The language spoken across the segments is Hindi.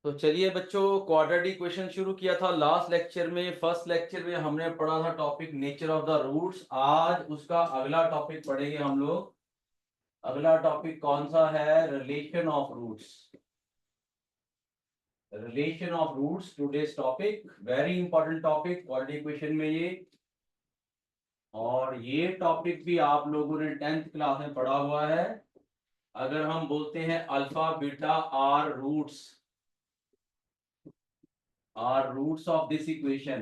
तो चलिए बच्चों, क्वाड्रेटिक इक्वेशन शुरू किया था लास्ट लेक्चर में। फर्स्ट लेक्चर में हमने पढ़ा था topic nature of the roots. आज उसका अगला टॉपिक पढ़ेंगे हम लोग। अगला टॉपिक कौन सा है? Relation of roots. Relation of roots today's topic, very important topic quadratic equation में ये। और ये टॉपिक भी आप लोगों ने 10th क्लास में पढ़ा हुआ है। अगर हम बोलते हैं alpha beta are roots of this equation,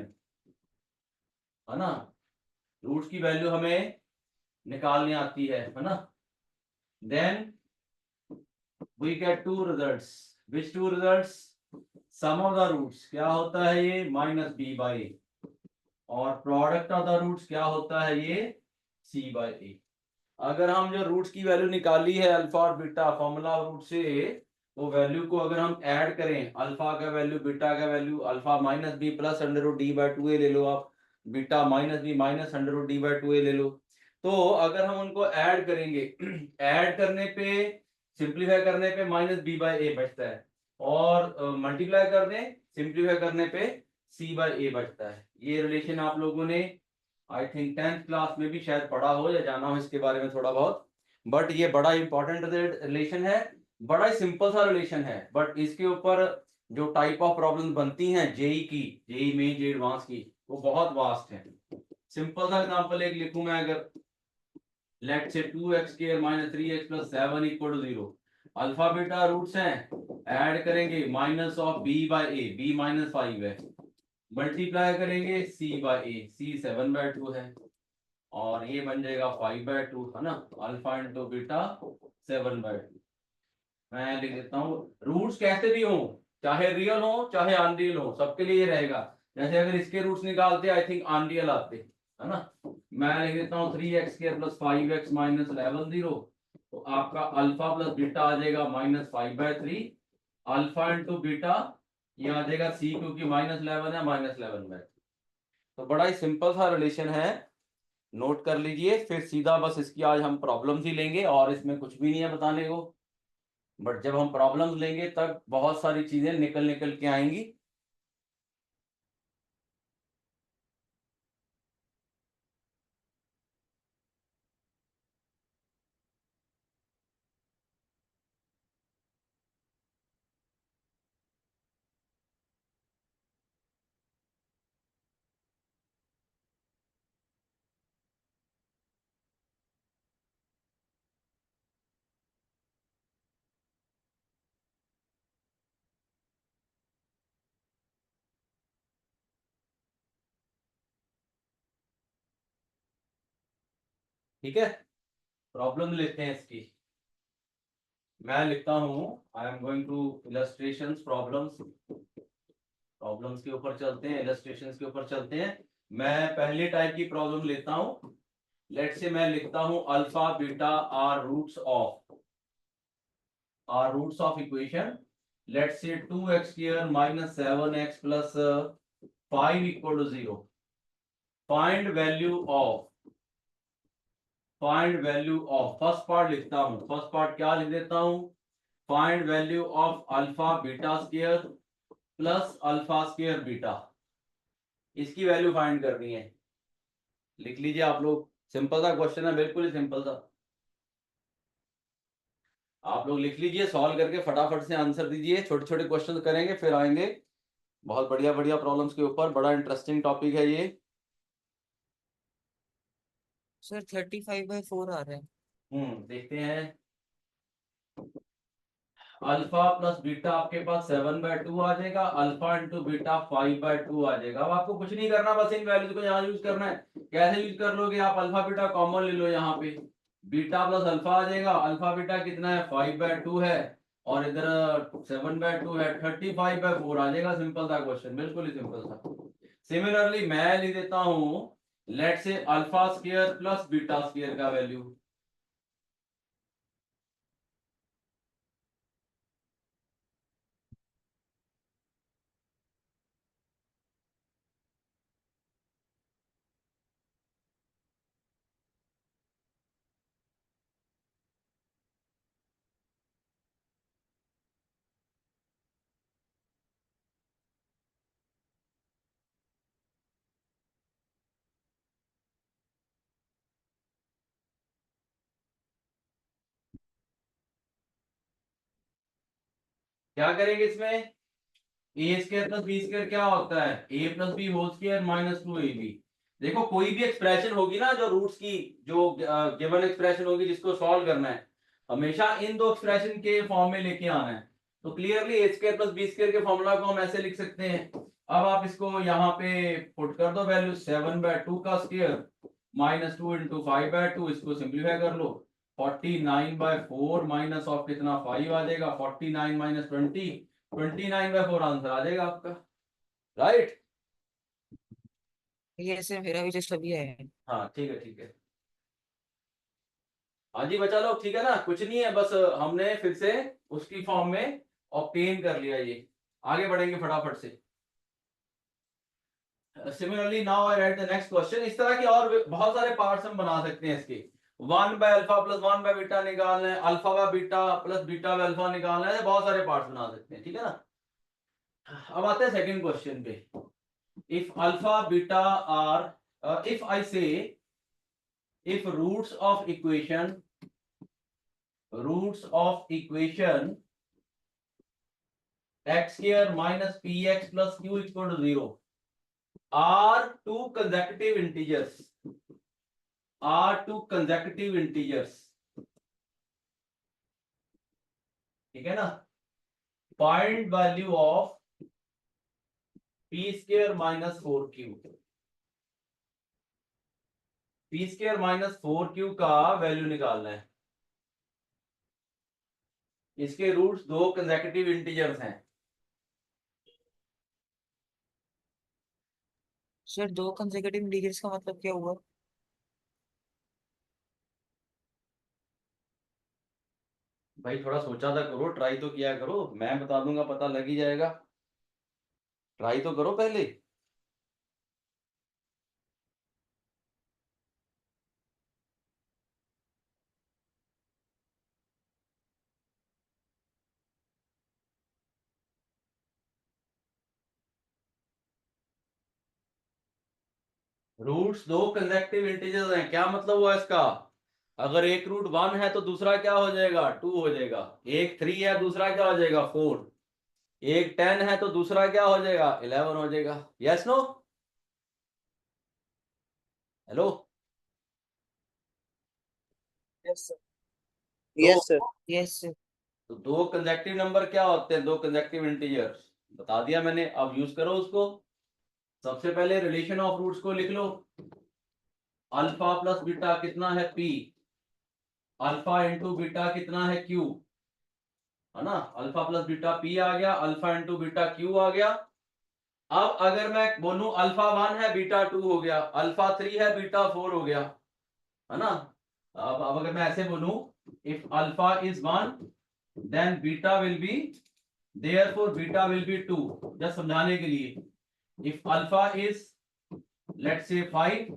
है ना। रूट्स की वैल्यू हमें निकालनी आती है ना। Then we get two results. Which two results? Sum of the roots क्या होता है ये? Minus B by A. और प्रोडक्ट ऑफ द रूट्स क्या होता है ये? C by A. अगर हम जो रूट्स की वैल्यू निकाली है अल्फा और बीटा फॉर्मूला रूट से, वो वैल्यू को अगर हम ऐड करें, अल्फा का वैल्यू बीटा का value, alpha minus B plus under root D by two A ले लो आप, beta minus B minus under root D by two A ले लो। तो अगर हम उनको ऐड करेंगे ऐड करने पे, सिंप्लीफाई करने पे माइनस बी बाई ए बचता है, और मल्टीप्लाई कर दें सिंप्लीफाई करने पे सी बाई ए बचता है। ये रिलेशन आप लोगों ने आई थिंक 10th क्लास में भी शायद पढ़ा हो या जाना हो इसके बारे में थोड़ा बहुत। बट ये बड़ा इंपॉर्टेंट रिलेशन है, बड़ा ही सिंपल सा रिलेशन है। बट इसके ऊपर जो टाइप ऑफ प्रॉब्लम बनती हैं जेई की, जेई मेन जेई एडवांस की, वो बहुत वास्ट है। सिंपल सा एग्जांपल एक लिखूं मैं, अगर let say 2x square minus 3x plus 7 equal to 0। Alpha beta roots हैं, ऐड करेंगे minus of B by A, B minus 5 है, मल्टीप्लाई करेंगे सी बाई ए, सी 7 बाई 2 है, और ये बन जाएगा 5 बाई 2, है ना। Alpha into beta 7 by 2। मैं लिख देता हूँ, रूट्स कैसे भी हो, चाहे रियल हो चाहे अनरियल हो, सबके लिए ये रहेगा। जैसे अगर इसके रूट्स निकालते आई थिंक अनरियल आते, है ना। मैं लिख देता हूँ 3x square plus 5x minus 11 0। तो आपका अल्फा प्लस बीटा आ जाएगा minus 5 by 3। Alpha into beta ये आ जाएगा सी, क्योंकि माइनस 11 है, माइनस 11 बाई। तो बड़ा ही सिंपल सा रिलेशन है, नोट कर लीजिए। फिर सीधा बस इसकी आज हम प्रॉब्लम्स ही लेंगे, और इसमें कुछ भी नहीं है बताने को। बट जब हम प्रॉब्लम्स लेंगे तब बहुत सारी चीजें निकल निकल के आएंगी। ठीक है, प्रॉब्लम लेते हैं इसकी। मैं लिखता हूं, I am going to illustrations problems. Problems के ऊपर चलते हैं, इलस्ट्रेशंस के ऊपर चलते हैं। मैं पहली टाइप की प्रॉब्लम लेता हूं। लेट से मैं लिखता हूं alpha beta are roots of equation. Let say 2x square minus 7x plus 5 equal to 0। Find value of, find value of, first part लिखता हूं। फर्स्ट पार्ट क्या लिख देता हूं? Find value of alpha beta square plus alpha square beta. इसकी वैल्यू फाइंड करनी है। लिख लीजिए आप लोग, सिंपल सा क्वेश्चन है, बिल्कुल ही सिंपल सा। आप लोग लिख लीजिए, सॉल्व करके फटाफट से आंसर दीजिए। छोटे छोटे क्वेश्चन करेंगे फिर आएंगे बहुत बढ़िया बढ़िया प्रॉब्लम्स के ऊपर। बड़ा इंटरेस्टिंग टॉपिक है ये। सर 35/4 आ रहा है। देखते हैं। अल्फा प्लस बीटा आपके पास 7/2 आ जाएगा, अल्फा इंटू बीटा 5/2 आ जाएगा। अब आपको कुछ नहीं करना, बस इन वैल्यूज को यहाँ यूज करना है। कैसे यूज कर लोगे आप? अल्फा बीटा कॉमन ले लो यहाँ पे, बीटा प्लस अल्फा आ जाएगा। अल्फा बीटा कितना है? 5/2 है, और इधर 7/2 है, 35/4 आ जाएगा। सिंपल था क्वेश्चन, बिल्कुल ही सिंपल था। सिमिलरली मैं लिख देता हूँ, let's say alpha square plus beta square का वैल्यू। क्या करेंगे इसमें, A square plus B square क्या होता है, A plus B whole square minus 2ab। देखो कोई भी एक्सप्रेशन होगी ना जो रूट्स की, जो गिवन एक्सप्रेशन होगी जिसको सॉल्व करना है, हमेशा इन दो एक्सप्रेशन के फॉर्म में लेके आना है। तो क्लियरली ए स्क्वायर प्लस बी स्क्वायर के फॉर्मूला को हम ऐसे लिख सकते हैं। अब आप इसको यहाँ पे पुट कर दो वैल्यू, 7/2 का स्क्वायर माइनस 2 इंटू 5/2, इसको सिंप्लीफाई कर लो, 49/4 माइनस ऑफ कितना 5 आ जाएगा, 49 माइनस 29/4 आंसर आ जाएगा आपका, राइट। ये ऐसे मेरा भी जस्ट अभी आया है। हाँ ठीक है ठीक है, हाँ जी बचा लो, ठीक है ना, कुछ नहीं है, बस हमने फिर से उसकी फॉर्म में ऑब्टेन कर लिया ये। आगे बढ़ेंगे फटाफट से। Similarly now I right the next question. इस तरह के और बहुत सारे पार्ट्स हम बना सकते हैं इसके। 1/अल्फा प्लस 1/बीटा निकालना है, alpha by beta plus beta by alpha निकालना है, बहुत सारे पार्ट्स बना सकते हैं, ठीक है ना। अब आते हैं सेकंड क्वेश्चन पे। If alpha beta are, if I say, if roots of equation x square minus px plus q equal to 0 are two consecutive integers, ठीक है ना, find value of p square minus 4q, p square minus 4q का वैल्यू निकालना है। इसके रूट्स दो कंसेक्यूटिव इंटीजर्स हैं। सर दो कंसेक्यूटिव इंटीजर्स का मतलब क्या हुआ? भाई थोड़ा सोचा था करो, ट्राई तो किया करो, मैं बता दूंगा पता लग ही जाएगा, ट्राई तो करो पहले। रूट्स दो कंसेक्यूटिव इंटीजर्स हैं, क्या मतलब हुआ इसका, अगर एक रूट 1 है तो दूसरा क्या हो जाएगा 2 हो जाएगा, एक 3 है दूसरा क्या हो जाएगा 4, एक 10 है तो दूसरा क्या हो जाएगा 11 हो जाएगा। Yes no, hello. Yes sir. तो यस सर। Yes sir. तो दो कंसेक्यूटिव नंबर क्या होते हैं, दो कंसेक्यूटिव इंटीजर्स, बता दिया मैंने, अब यूज करो उसको। सबसे पहले रिलेशन ऑफ रूट्स को लिख लो, अल्फा प्लस बीटा कितना है p, अल्फा इंटू बीटा कितना है q, है ना, अल्फा प्लस बीटा p आ गया, अल्फा इंटू बीटा q आ गया। अब अगर मैं बोलूं अल्फा 1 है बीटा 2 हो गया, अल्फा 3 है बीटा 4 हो गया, है ना। अब अगर मैं ऐसे बोलूं, if alpha is 1 then beta will be, therefore beta will be 2, just समझाने के लिए। If alpha is let's say 5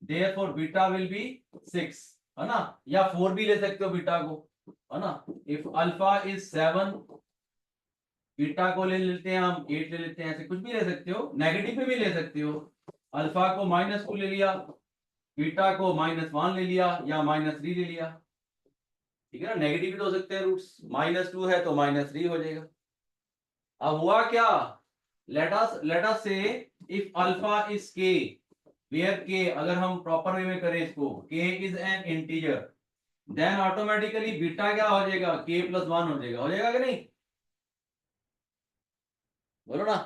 therefore beta will B 6, है ना, या 4 भी ले सकते हो बीटा को, है ना। इफ अल्फा इज 7, बीटा को ले लेते हैं हम 8 ले लेते हैं, ऐसे कुछ भी ले सकते हो, नेगेटिव में भी ले सकते हो, अल्फा को -2 ले लिया, बीटा को -1 ले लिया, या -3 ले लिया, ठीक है ना, नेगेटिव भी तो हो सकते हैं रूट्स, -2 है तो -3 हो जाएगा। अब हुआ क्या, let us say if alpha is k, where k, अगर हम प्रॉपर वे में करें इसको, k is an integer, then automatically beta क्या हो जाएगा k+1 हो जाएगा कि नहीं, बोलो ना।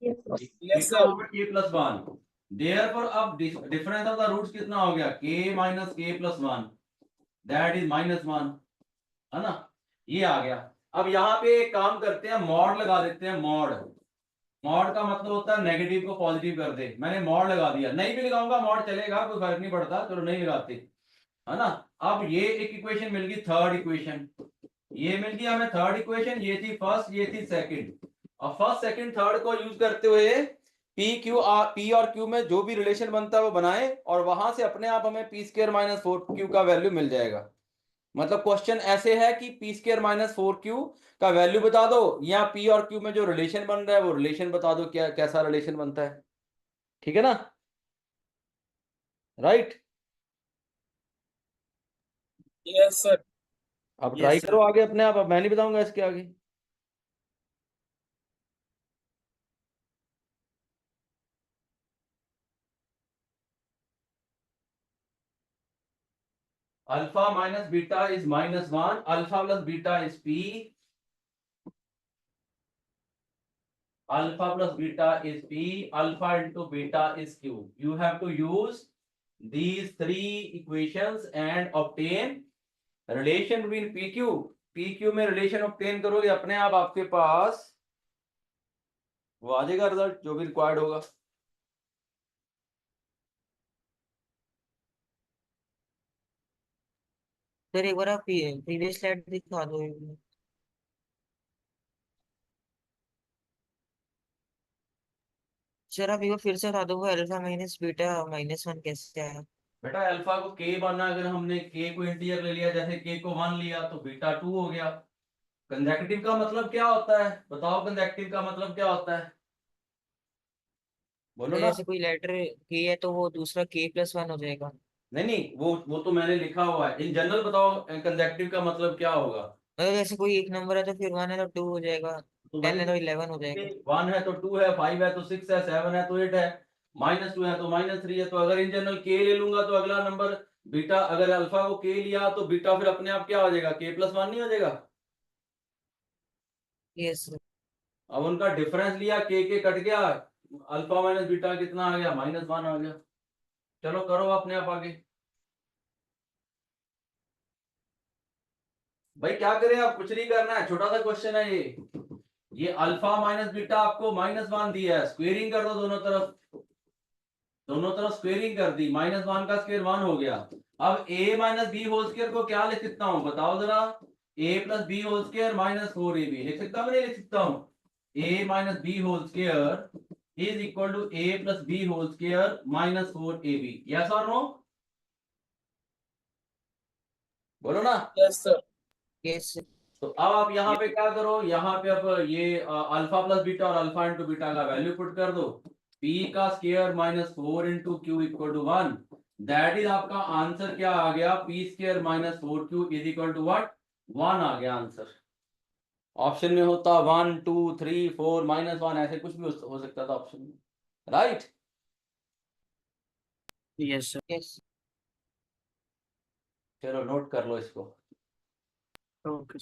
Yes beta sir. Over k+1, therefore अब डिफरेंस ऑफ द रूट्स कितना हो गया, k minus k+1, that is -1, है ना, ये आ गया। अब यहाँ पे एक काम करते हैं, मॉड लगा देते हैं, मॉड, मॉड का मतलब होता है नेगेटिव को पॉजिटिव कर दे, मैंने मॉड लगा दिया, नहीं भी लगाऊंगा मॉड चलेगा, कोई फर्क नहीं पड़ता, चलो नहीं लगाते, है ना। अब ये एक इक्वेशन मिल गई, थर्ड इक्वेशन, ये मिल गई हमें थर्ड इक्वेशन, ये थी फर्स्ट, ये थी सेकंड। अब फर्स्ट सेकंड थर्ड को यूज करते हुए पी और क्यू में जो भी रिलेशन बनता है वो बनाए, और वहां से अपने आप हमें p² - 4q का वैल्यू मिल जाएगा। मतलब क्वेश्चन ऐसे है कि p² - 4q का वैल्यू बता दो, या p और q में जो रिलेशन बन रहा है वो रिलेशन बता दो, क्या कैसा रिलेशन बनता है, ठीक है ना, राइट। Yes sir. अब ट्राई यस करो सर। आगे अपने आप, अब मैं नहीं बताऊंगा इसके आगे। Alpha minus beta is -1, alpha plus beta is P, alpha plus beta is p, alpha into beta is q. You have to use these three equations and obtain relation between pq। pq में relation obtain करोगे अपने आप आपके पास वो आ जाएगा रिजल्ट जो भी रिक्वायर्ड होगा। सर एक बार आप प्रीवियस स्लाइड दिखा दो। सर आप एक बार फिर से बता दो, वो अल्फा माइनस बीटा -1 कैसे आया? बेटा अल्फा को k माना, अगर हमने k को इंटीजर ले लिया, जैसे k को 1 लिया तो बीटा 2 हो गया। कंसेक्यूटिव का मतलब क्या होता है बताओ, कंसेक्यूटिव का मतलब क्या होता है, बोलो तो ना। जैसे कोई लेटर के है तो वो दूसरा k+1 हो जाएगा। नहीं नहीं, वो तो मैंने लिखा हुआ है, इन जनरल बताओ कंसेक्यूटिव का मतलब क्या होगा। मतलब जैसे कोई एक नंबर है तो फिर 1 है तो 2 हो जाएगा, तो 10 भाई है तो 11 हो जाएगा। 1 है तो 2 है, 5 है तो 6 है, 7 है तो 8 है, -2 है तो -3 है। तो अगर इन जनरल के ले लूंगा तो अगला नंबर बीटा, अगर अल्फा को के लिया तो बीटा फिर अपने आप क्या हो जाएगा, k+1 नहीं हो जाएगा। Yes sir. अब उनका डिफरेंस लिया, के कट गया, अल्फा माइनस बीटा कितना आ गया, -1 आ गया। चलो करो अपने आप आगे। भाई क्या करें, आप कुछ नहीं करना है, छोटा सा क्वेश्चन है ये अल्फा माइनस बीटा आपको -1 दिया है, स्क्वेयरिंग कर दो दोनों तरफ, दोनों तरफ स्क्वेयरिंग कर दी, -1 का स्क्वेयर 1 हो गया। अब a minus B whole square को क्या लिख सकता हूं बताओ जरा, a plus B whole square -4ab लिख सकता हूं नहीं लिख सकता हूं, a minus B whole square is equal to a plus B whole square -4ab, yes और नो, बोलो ना। Yes sir. Yes sir. तो अब आप यहाँ पे क्या करो, यहाँ पे अब ये अल्फा प्लस बीटा और अल्फा इंटू बीटा का वैल्यू पुट कर दो, p का square -4 into q equal to 1, that is आपका आंसर क्या आ गया, p square -4q is equal to what, 1 आ गया आंसर। ऑप्शन में होता 1 2 3 4 -1 ऐसे कुछ भी हो सकता था ऑप्शन में, राइट। Yes sir. यस। चलो नोट कर लो इसको। ओके।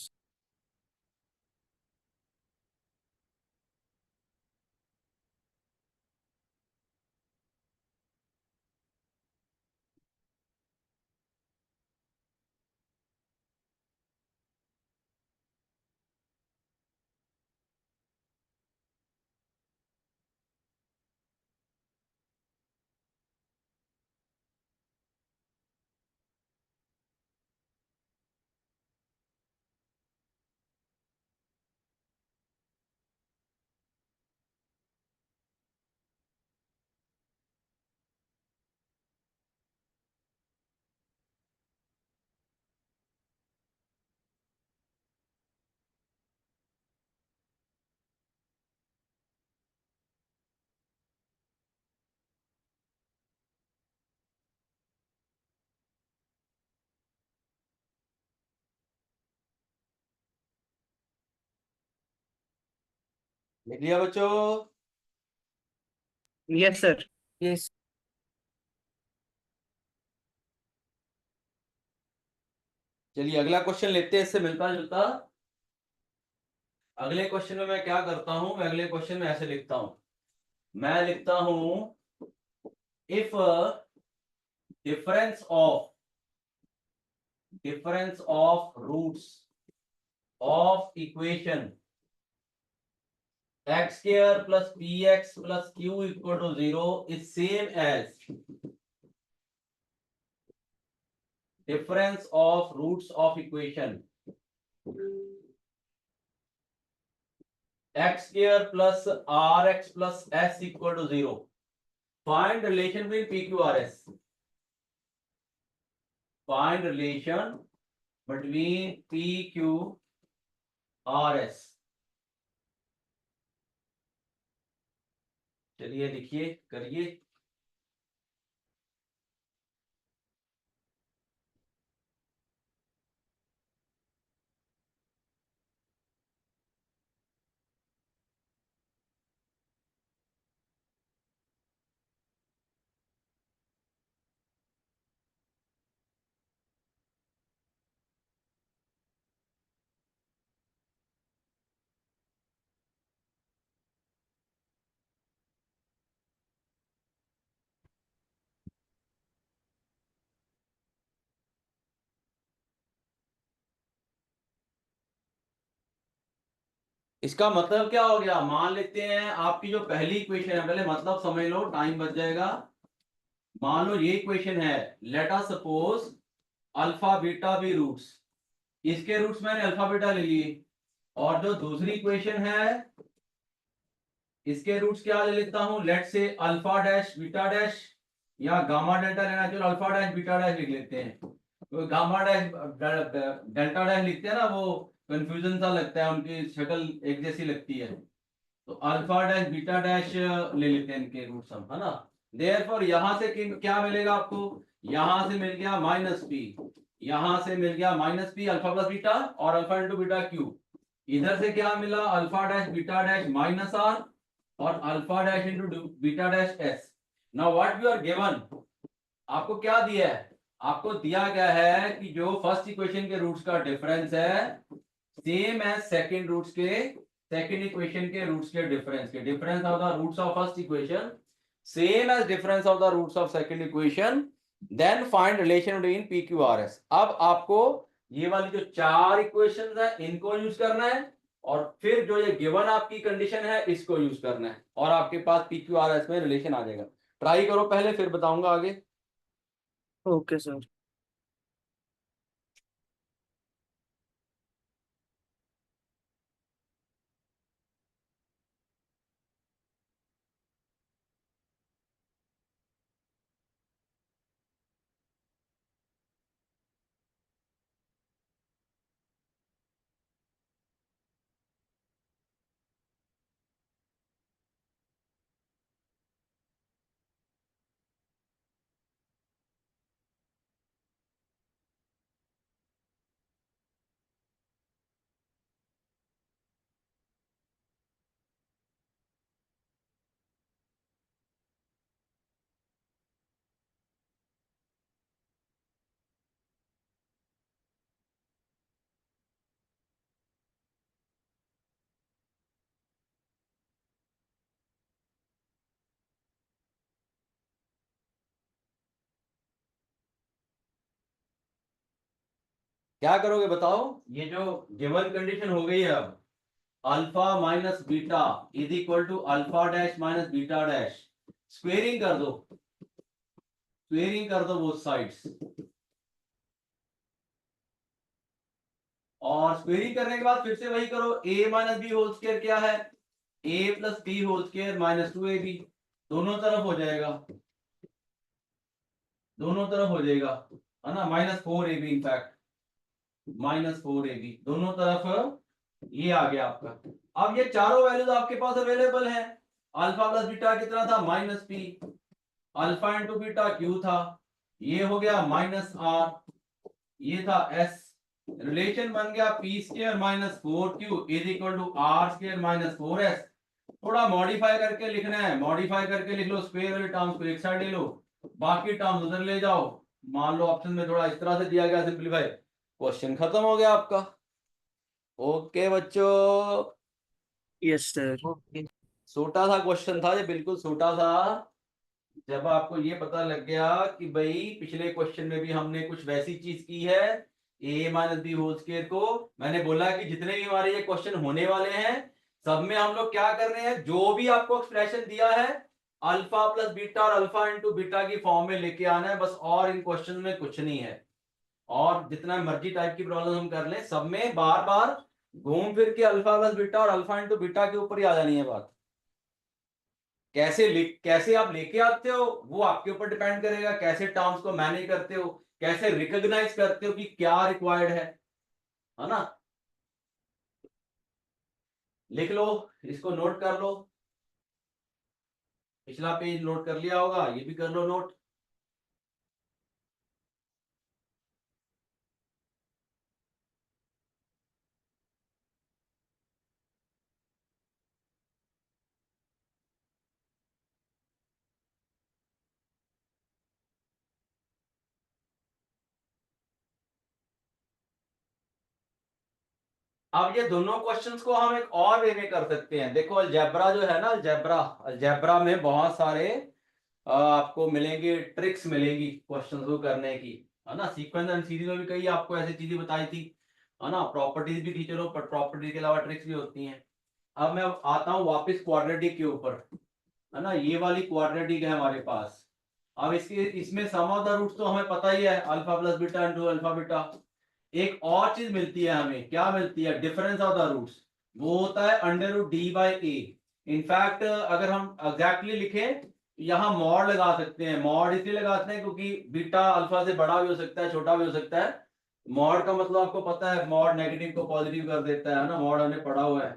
लिख लिया बच्चों। Yes sir. यस। चलिए अगला क्वेश्चन लेते हैं, इससे मिलता जुलता। अगले क्वेश्चन में मैं क्या करता हूं, मैं अगले क्वेश्चन में ऐसे लिखता हूं, मैं लिखता हूं if difference of roots of equation x square plus px plus q equal to 0 is same as difference of roots of equation x square plus rx plus s equal to 0. Find relation between pqrs. Find relation between pqrs. चलिए लिखिए करिए। इसका मतलब क्या हो गया, मान लेते हैं आपकी जो पहली इक्वेशन है, पहले मतलब समझ लो, टाइम बच जाएगा। मान लो ये इक्वेशन है, let us suppose alpha beta be roots, इसके रूट्स मैंने अल्फा बीटा ले लिए, और जो दूसरी इक्वेशन है इसके रूट्स क्या ले लेता हूं, late say alpha dash beta dash, या गामा डेल्टा लेना चाहिए, अल्फा डैश बीटा डैश लिख लेते हैं। तो गामा डैश डेल्टा डैश लिखते हैं ना, वो कंफ्यूजन सा लगता है, उनकी शक्ल एक जैसी लगती है। तो अल्फा डैश बीटा डैश ले लेते हैं इनके रूट्स हम, है ना। देयरफॉर यहां से क्या मिलेगा आपको, यहां से मिल गया माइनस पी, यहां से मिल गया minus P alpha plus beta, और अल्फा इंटू बीटा क्यू। इधर से क्या मिला, alpha dash beta dash minus R, और alpha dash into beta dash S. Now what you are given, आपको क्या दिया है, आपको दिया गया है कि जो फर्स्ट इक्वेशन के रूट्स का डिफरेंस है सेम एज सेकंड रूट्स के, सेकंड इक्वेशन के रूट्स के difference of the roots of first equation same as difference of the roots of second equation, then find relation between P Q R s. अब आपको ये वाली जो चार इक्वेशंस है इनको यूज करना है, और फिर जो ये गिवन आपकी कंडीशन है इसको यूज करना है, और आपके पास पी क्यू आर एस में रिलेशन आ जाएगा। ट्राई करो पहले, फिर बताऊंगा आगे। Okay sir. क्या करोगे बताओ, ये जो गिवन कंडीशन हो गई है अब, alpha minus beta is equal to alpha dash minus beta dash, squaring कर दो, स्क्वेयरिंग कर दो बोथ साइड्स, और स्क्वेयरिंग करने के बाद फिर से वही करो, a minus B whole square क्या है, a plus B whole square minus two a b, दोनों तरफ हो जाएगा, दोनों तरफ हो जाएगा, है ना, minus four a b, in fact minus four a b दोनों तरफ, ये आ गया आपका। अब ये चारों वैल्यूज आपके पास अवेलेबल है, अल्फा प्लस बीटा कितना था minus P, alpha into beta Q था, ये हो गया माइनस आर, ये था एस, रिलेशन बन गया p square minus four q is equal to are square minus four s. थोड़ा मॉडिफाई करके लिखना है, मॉडिफाई करके लिख लो, स्क्वायर वाले टर्म्स को एक साइड ले लो, बाकी टर्म्स उधर ले जाओ। मान लो ऑप्शन में थोड़ा इस तरह से दिया गया सिंपलीफाई, क्वेश्चन खत्म हो गया आपका। ओके बच्चों, यस सर। ओके। छोटा सा क्वेश्चन था ये, बिल्कुल छोटा सा। जब आपको ये पता लग गया कि भाई पिछले क्वेश्चन में भी हमने कुछ वैसी चीज की है, ए माइनस बी होल स्क्वायर को, मैंने बोला कि जितने भी हमारे ये क्वेश्चन होने वाले हैं सब में हम लोग क्या कर रहे हैं, जो भी आपको एक्सप्रेशन दिया है अल्फा प्लस बीटा और अल्फा इंटू बीटा की फॉर्म में लेके आना है बस, और इन क्वेश्चन में कुछ नहीं है। और जितना मर्जी टाइप की प्रॉब्लम हम कर लें, सब में बार बार घूम फिर के अल्फा प्लस बीटा और अल्फा इंटू बीटा के ऊपर ही आ जानी है बात। कैसे आप लेके आते हो वो आपके ऊपर डिपेंड करेगा, कैसे टर्म्स को मैनेज करते हो, कैसे रिकॉग्नाइज करते हो कि क्या रिक्वायर्ड है ना। लिख लो, इसको नोट कर लो, पिछला पेज नोट कर लिया होगा, ये भी कर लो नोट। अब ये दोनों क्वेश्चंस को हम एक और वे में कर सकते हैं। देखो अलजेब्रा जो है ना, अलजेब्रा, अलजेब्रा में बहुत सारे आपको मिलेंगे, ट्रिक्स मिलेंगी क्वेश्चंस को करने की, है ना। सीक्वेंस एंड सीरीज में भी कई आपको ऐसी चीजें बताई थी, है ना। प्रॉपर्टीज भी थी, चलो पर प्रॉपर्टी के अलावा ट्रिक्स भी होती हैं। अब मैं आता हूं वापस क्वाड्रेटिक के ऊपर, है ना, ये वाली क्वाड्रेटिक है हमारे पास। अब इसमें सम ऑफ द रूट्स तो हमें पता ही है, alpha plus beta into alpha beta. एक और चीज मिलती है हमें, क्या मिलती है, डिफरेंस ऑफ द रूट्स, वो होता है under root D by a. In fact अगर हम एग्जैक्टली लिखें, यहाँ मॉड लगा सकते हैं। मॉड इसलिए लगाते हैं क्योंकि बीटा अल्फा से बड़ा भी हो सकता है, छोटा भी हो सकता है। मॉड का मतलब आपको पता है, मॉड नेगेटिव को पॉजिटिव कर देता है ना, मॉड हमने पढ़ा हुआ है।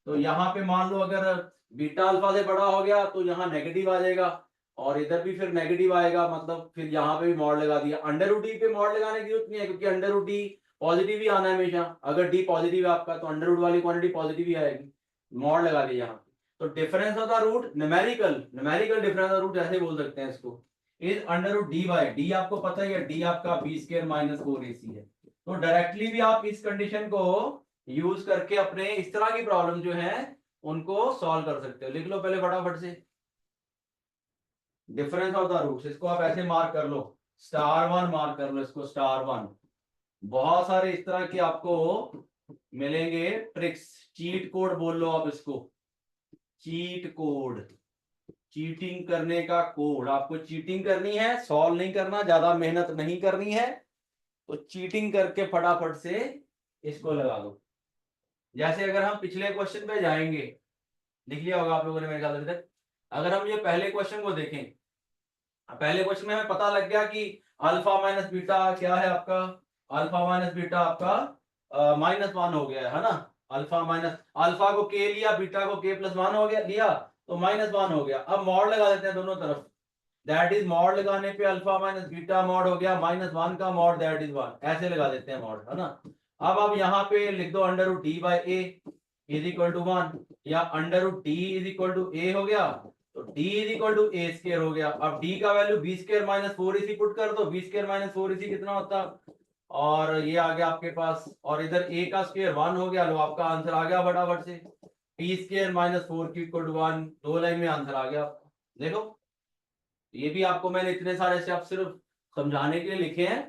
तो यहाँ पे मान लो अगर बीटा अल्फा से बड़ा हो गया तो यहाँ नेगेटिव आ जाएगा, और इधर भी फिर नेगेटिव आएगा, मतलब फिर यहाँ पे भी मॉड लगा दिया। अंडर रूट डी पे मॉड लगाने की जरूरत नहीं है, क्योंकि अंडर रूट डी पॉजिटिव ही आना है हमेशा। अगर डी पॉजिटिव है आपका तो अंडर रूट वाली क्वांटिटी पॉजिटिव ही आएगी, मॉड लगा दिया यहाँ पे। तो difference of the root, numerical difference of root ऐसे बोल सकते हैं इसको, is under root D by d. आपको पता ही है डी आपका बी स्क्वायर माइनस 4ac है। तो डायरेक्टली भी आप इस कंडीशन को यूज करके अपने इस तरह की प्रॉब्लम जो है उनको सॉल्व कर सकते हो। लिख लो पहले फटाफट से डिफरेंस ऑफ द रूट्स, इसको आप ऐसे मार्क कर लो, *1 मार्क कर लो इसको, *1। बहुत सारे इस तरह के आपको मिलेंगे ट्रिक्स, चीट कोड बोल लो आप इसको, चीट कोड, चीटिंग करने का कोड। आपको चीटिंग करनी है, सॉल्व नहीं करना, ज्यादा मेहनत नहीं करनी है, तो चीटिंग करके फटाफट से इसको लगा दो। जैसे अगर हम पिछले क्वेश्चन पे जाएंगे, लिख लिया होगा आप लोगों ने मेरे ख्याल अभी तक। अगर हम ये पहले क्वेश्चन को देखें, पहले क्वेश्चन में हमें पता लग गया कि अल्फा माइनस बीटा क्या है आपका, अल्फा माइनस बीटा आपका -1 हो गया है ना। अल्फा को के लिया, बीटा को के प्लस 1 हो गया लिया, तो -1 हो गया। अब मॉड लगा देते हैं दोनों तरफ, दैट इज मॉड लगाने पे अल्फा माइनस बीटा मॉड हो गया, -1 का मॉड दैट इज 1, ऐसे लगा देते हैं मॉड, है ना। अब आप यहाँ पे लिख दो under root D by A is equal to 1, या under root D is equal to A हो गया, तो d is equal to A square हो गया। अब d का value B square minus 4ac put कर दो, बी स्क्वायर माइनस 4ac कितना होता, और ये आ गया आपके पास, और इधर a का स्क्वायर 1 हो गया। लो आपका आंसर आ गया फटाफट से, p square minus 4q equal to 1, 2 line में आंसर आ गया आपका। देखो ये भी आपको मैंने इतने सारे स्टेप सिर्फ समझाने के लिए लिखे हैं,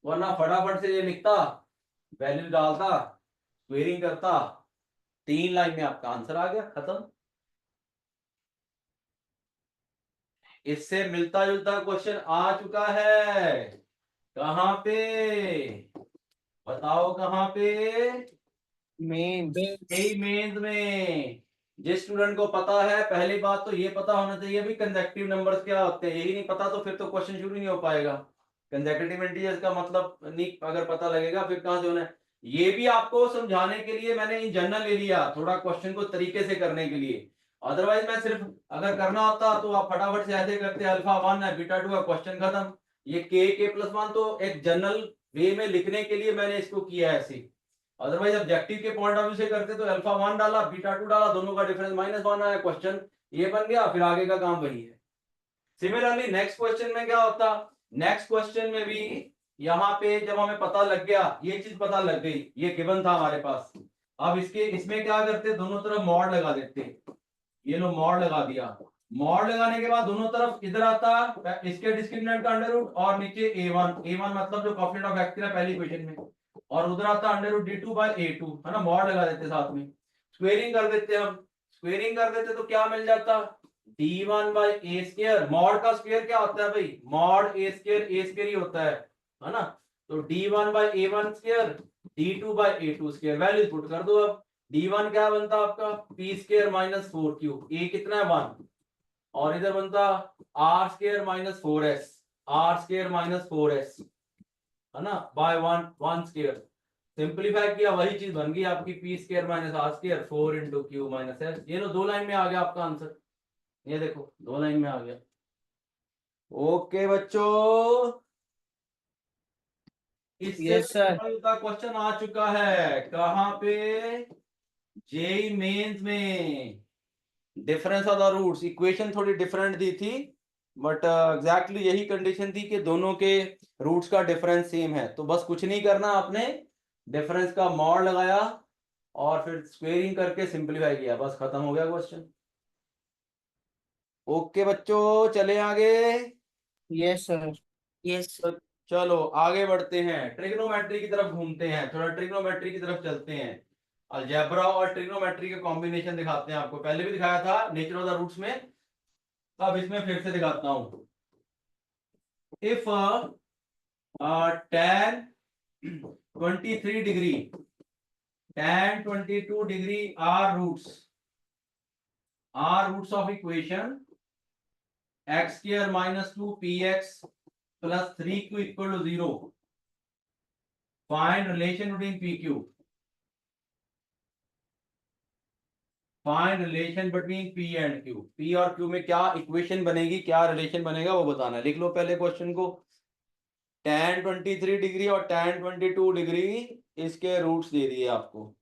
वरना फटाफट से ये लिखता, वैल्यू डालता, स्क्वेयरिंग करता, 3 लाइन में आपका आंसर आ गया, खत्म। इससे मिलता जुलता क्वेश्चन आ चुका है, कहां पे बताओ, कहां पे, मेंस में। जिस स्टूडेंट को पता है, पहली बात तो ये पता होना चाहिए भी कंसेक्यूटिव नंबर्स क्या होते हैं, यही नहीं पता तो फिर तो क्वेश्चन शुरू नहीं हो पाएगा। कंसेक्यूटिव इंटीजर्स का मतलब नहीं अगर पता लगेगा फिर कहां से होना है। ये भी आपको समझाने के लिए मैंने इन जनरल ले लिया, थोड़ा क्वेश्चन को तरीके से करने के लिए। अदरवाइज मैं सिर्फ अगर करना होता तो आप फटाफट से ऐसे करते, अल्फा 1 है बीटा 2 है, क्वेश्चन खत्म। ये के प्लस 1 तो एक जनरल वे में लिखने के लिए मैंने इसको किया है ऐसे। अदरवाइज ऑब्जेक्टिव के पॉइंट ऑफ व्यू से करते तो अल्फा 1 डाला, बीटा 2 डाला, दोनों का डिफरेंस -1 आया, क्वेश्चन ये बन गया, फिर आगे का काम वही है। सिमिलरली नेक्स्ट क्वेश्चन में क्या होता, नेक्स्ट क्वेश्चन में भी यहाँ पे जब हमें पता लग गया, ये चीज पता लग गई, ये गिवन था हमारे पास, अब इसमें क्या करते, दोनों तरफ मॉड लगा देते। ये लो मॉड लगा दिया, मॉड लगाने के बाद दोनों तरफ इधर आता इसके डिस्क्रिमिनेंट का अंडर रूट, और नीचे a1 मतलब जो कोएफिशिएंट ऑफ x था पहली इक्वेशन में, और उधर आता under root d2 by a2, है ना। मॉड लगा देते साथ में, स्क्वेयरिंग कर देते हम, स्क्वेयरिंग कर देते तो क्या मिल जाता, d1 by a square. Mod का स्क्वायर क्या होता है भाई, मॉड a स्क्वायर ही होता है ना। तो d1 by a1 square, d2 by a2 square, value put कर दो। अब d1 क्या बनता आपका, p square minus 4q, a कितना है 1, और इधर बनता r square minus 4s, r square minus 4s, है ना, बाय 1 स्क्वायर। सिंपलीफाई किया, वही चीज बन गई आपकी, p square minus r square 4 into q minus s। ये लो 2 लाइन में आ गया आपका आंसर, ये देखो 2 लाइन में आ गया। ओके बच्चों, इससे क्वेश्चन आ चुका है कहां पे, जेई मेंस में। Difference of the roots, equation थोड़ी डिफरेंट दी थी, बट एग्जैक्टली यही कंडीशन थी कि दोनों के रूट्स का डिफरेंस सेम है। तो बस कुछ नहीं करना, आपने डिफरेंस का मॉड लगाया और फिर स्क्वेयरिंग करके सिंपलीफाई किया, बस खत्म हो गया क्वेश्चन। ओके बच्चों, चले आगे। Yes sir. यस। चलो आगे बढ़ते हैं, ट्रिग्नोमेट्री की तरफ घूमते हैं, थोड़ा ट्रिग्नोमेट्री की तरफ चलते हैं। अलजेब्रा और ट्रिग्नोमेट्री का कॉम्बिनेशन दिखाते हैं आपको, पहले भी दिखाया था नेचर ऑफ द रूट्स में, अब इसमें फिर से दिखाता हूं। If tan 23 degree, tan 22 degree are roots of equation x square minus 2 px plus 3q equal to 0, find relation between pq, find relation between P and Q, P और Q में क्या इक्वेशन बनेगी, क्या रिलेशन बनेगा वो बताना है। लिख लो पहले क्वेश्चन को। tan 23 डिग्री और tan 22 डिग्री इसके रूट्स दे दिए आपको।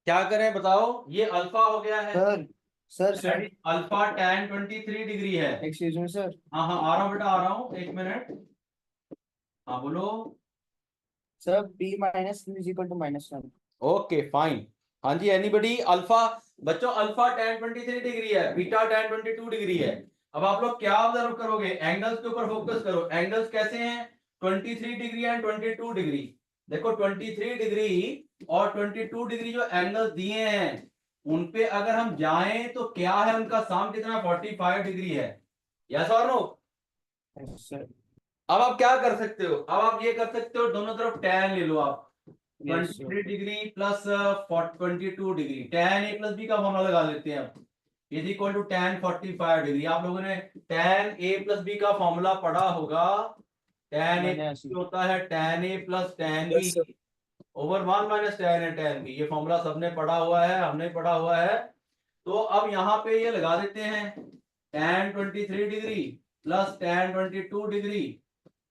क्या करें बताओ, ये अल्फा हो गया है, सर अल्फा tan 23 डिग्री है। Excuse me sir. हाँ हाँ आ रहा हूँ बेटा, आ रहा हूँ, एक मिनट। हाँ बोलो। Sir b minus is equal to -1। Okay fine. हाँ जी, एनीबडी? अल्फा बच्चों, अल्फा tan 23 डिग्री है, बीटा tan 22 डिग्री है। अब आप लोग क्या ऑब्जर्व करोगे, एंगल्स के ऊपर फोकस करो। एंगल्स कैसे हैं? 23 डिग्री एंड 22 डिग्री। देखो 23 डिग्री और 22 डिग्री जो एंगल्स दिए हैं उन पे अगर हम जाएं तो क्या है उनका साम कितना? 45 डिग्री है। यस और नो? सर अब आप क्या कर सकते हो, अब आप ये कर सकते हो, दोनों तरफ tan ले लो आप। Yes 23 degree plus 22 degree, tan a plus b का फॉर्मूला लगा लेते हैं अब, is equal to tan 45 degree. आप लोगों ने tan a प्लस बी का फॉर्मूला पढ़ा होगा। tan a होता है tan a plus tan b over 1 minus tan a tan b। ये फॉर्मूला सबने पढ़ा हुआ है, हमने पढ़ा हुआ है। तो अब यहाँ पे ये लगा देते हैं, tan 23 degree plus tan 22 degree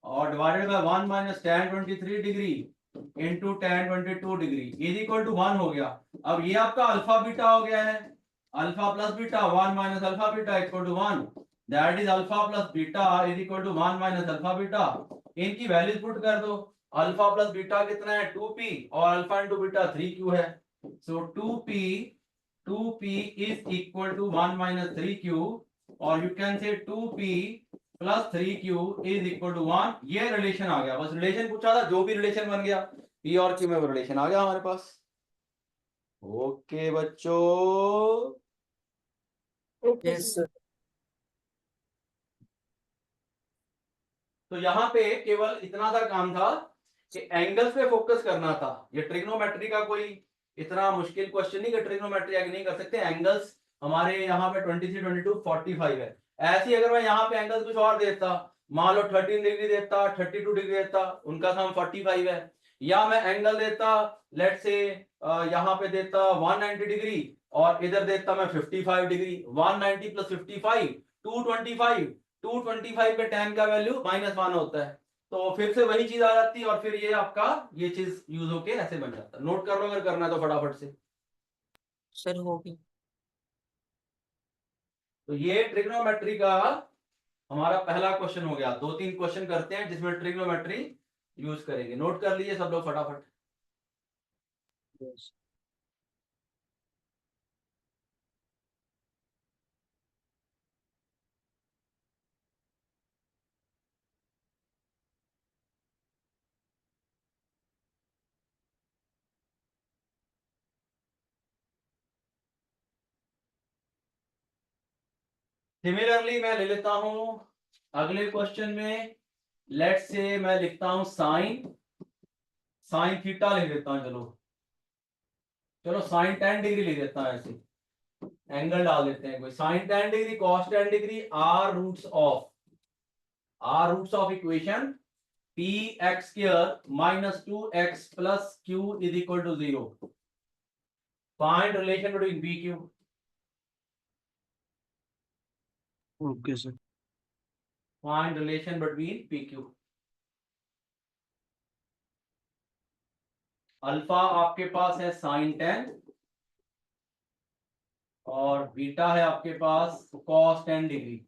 और divided by 1 minus tan 23 degree into tan 22 degree is equal to 1 हो गया। अब ये आपका अल्फा बीटा हो गया है, alpha plus beta 1 minus alpha beta equal to 1, that is alpha plus beta is equal to 1 minus alpha beta. इनकी वैल्यूज पुट कर दो। अल्फा प्लस बीटा कितना है? 2p और अल्फा इंटू बीटा 3q है। So 2p is equal to 1 minus 3q और you can say 2p plus 3q is equal to 1। ये रिलेशन आ गया, बस रिलेशन पूछा था, जो भी रिलेशन बन गया p और q में वो रिलेशन आ गया हमारे पास। ओके बच्चों, यस सर। तो यहाँ पे केवल इतना सा काम था कि एंगल्स पे फोकस करना था। ये ट्रिग्नोमेट्री का कोई इतना मुश्किल क्वेश्चन नहीं कि ट्रिग्नोमेट्री आगे नहीं कर सकते। एंगल्स हमारे यहाँ पे 23, 22, 45 है। ऐसे ही अगर मैं यहाँ पे एंगल्स कुछ और देता, मान लो 13 डिग्री देता, 32 डिग्री देता, उनका सम 45 है। या मैं एंगल देता, लेट से यहाँ पे देता 190 डिग्री और इधर देता मैं 55 डिग्री। 190 प्लस 55 225, 225 पे tan का वैल्यू -1 होता है। तो फिर से वही चीज आ जाती है और फिर ये आपका ये चीज यूज होके ऐसे बन जाता है। नोट कर लो अगर करना है तो फटाफट से। सर हो गया। तो ये ट्रिग्नोमेट्री का हमारा पहला क्वेश्चन हो गया। 2-3 क्वेश्चन करते हैं जिसमें ट्रिग्नोमेट्री यूज करेंगे। नोट कर लीजिए सब लोग फटाफट। यस सिमिलरली मैं ले लेता हूं अगले क्वेश्चन में, लेट्स से मैं लिखता हूं साइन थीटा लिख देता हूं, चलो चलो साइन 10 डिग्री लिख देता हूं, ऐसे एंगल डाल देते हैं कोई, sine 10 degree cos 10 degree are roots of equation P X square minus 2x plus Q is equal to 0। Find relation between P Q. Okay sir. Find relation between P Q. Alpha आपके पास है साइन 10 और बीटा है आपके पास cos 10 degree.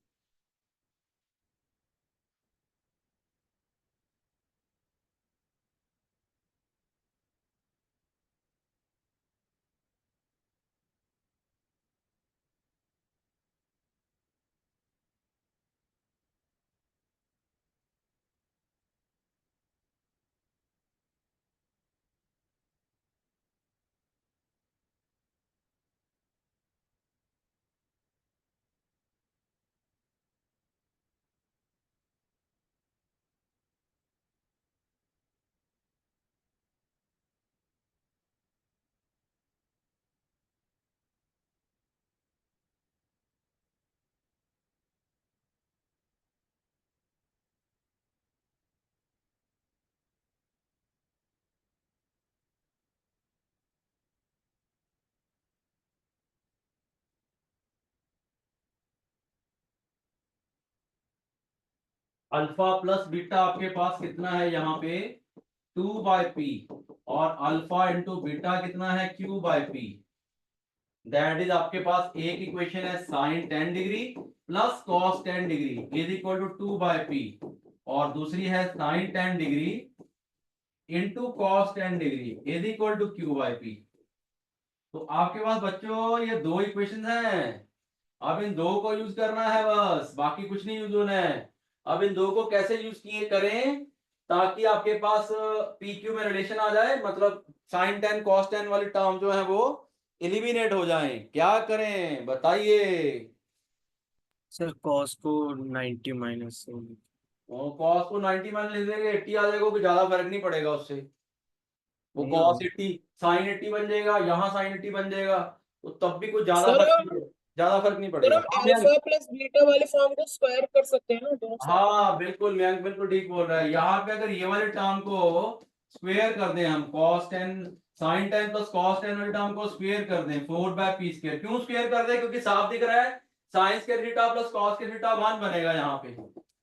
Alpha plus beta आपके पास कितना है यहाँ पे 2/p, और अल्फा इंटू बीटा कितना है q/p। दैट इज आपके पास एक इक्वेशन है sine 10 degree plus cos 10 degree is equal to 2/p, और दूसरी है sine 10 degree into cos 10 degree is equal to q/p। तो आपके पास बच्चों ये दो इक्वेशन हैं, अब इन दो को यूज करना है बस, बाकी कुछ नहीं यूज होना है। अब इन दो को कैसे यूज किए करें ताकि आपके पास पी क्यू में रिलेशन आ जाए, मतलब साइन 10 कॉस 10 वाली टर्म जो है वो एलिमिनेट हो जाए, क्या करें बताइए। सर कॉस को 90 माइनस। कॉस को 90 मान ले देंगे 80 आ जाएगा, कोई ज्यादा फर्क नहीं पड़ेगा उससे। वो नहीं कॉस होगा 80 साइन 80 बन जाएगा, यहाँ साइन 80 बन जाएगा, तो तब भी कुछ सर ज्यादा फर्क नहीं सर पड़ेगा। हम हाँ अल्फा प्लस बीटा वाले फॉर्म को स्क्वायर कर सकते हैं ना दोनों साइड। हाँ बिल्कुल मयंक बिल्कुल ठीक बोल रहा है। यहाँ पे अगर ये वाले टर्म को स्क्वायर कर दें हम, cos 10 sin 10 प्लस cos 10 वाले टर्म को स्क्वायर कर दें 4/p²। क्यों स्क्वायर कर दें? क्योंकि साफ दिख रहा है साइंस के थीटा प्लस cos के थीटा 1 बनेगा यहाँ पे,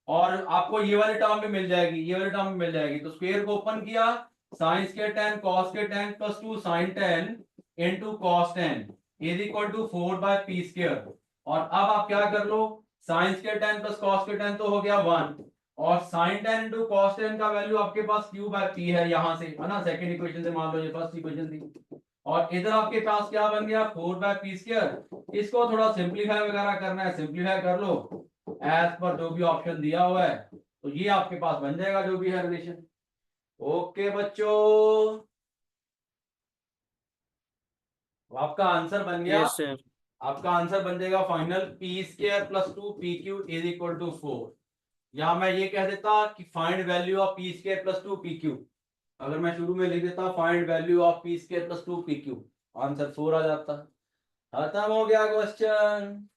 और आपको ये वाली टर्म भी मिल जाएगी, ये वाली टर्म भी मिल जाएगी। तो स्क्वायर को ओपन किया, साइंस के 10 cos के 10 plus 2 sin 10 into cos 10 is equal to 4/p²। और अब आप क्या कर लो, साइंस के 10 प्लस कॉस के 10 तो हो गया 1, और साइन 10 इंटू कॉस 10 का वैल्यू आपके पास q/p है यहाँ से, है ना, सेकंड इक्वेशन से, मान लो ये फर्स्ट इक्वेशन थी। और इधर आपके पास क्या बन गया 4/p²। इसको थोड़ा सिंपलीफाई वगैरह करना है, सिंपलीफाई कर लो एज पर जो भी ऑप्शन दिया हुआ है, तो ये आपके पास बन जाएगा जो भी है रिलेशन। ओके बच्चों, आपका आंसर बन गया, यस सर। आपका आंसर बन जाएगा final p² plus 2pq is equal to 4। यहां मैं ये कह देता कि find value of p² plus 2pq, अगर मैं शुरू में लिख देता find value of p² plus 2pq, answer 4 आ जाता। खत्म हो गया क्वेश्चन।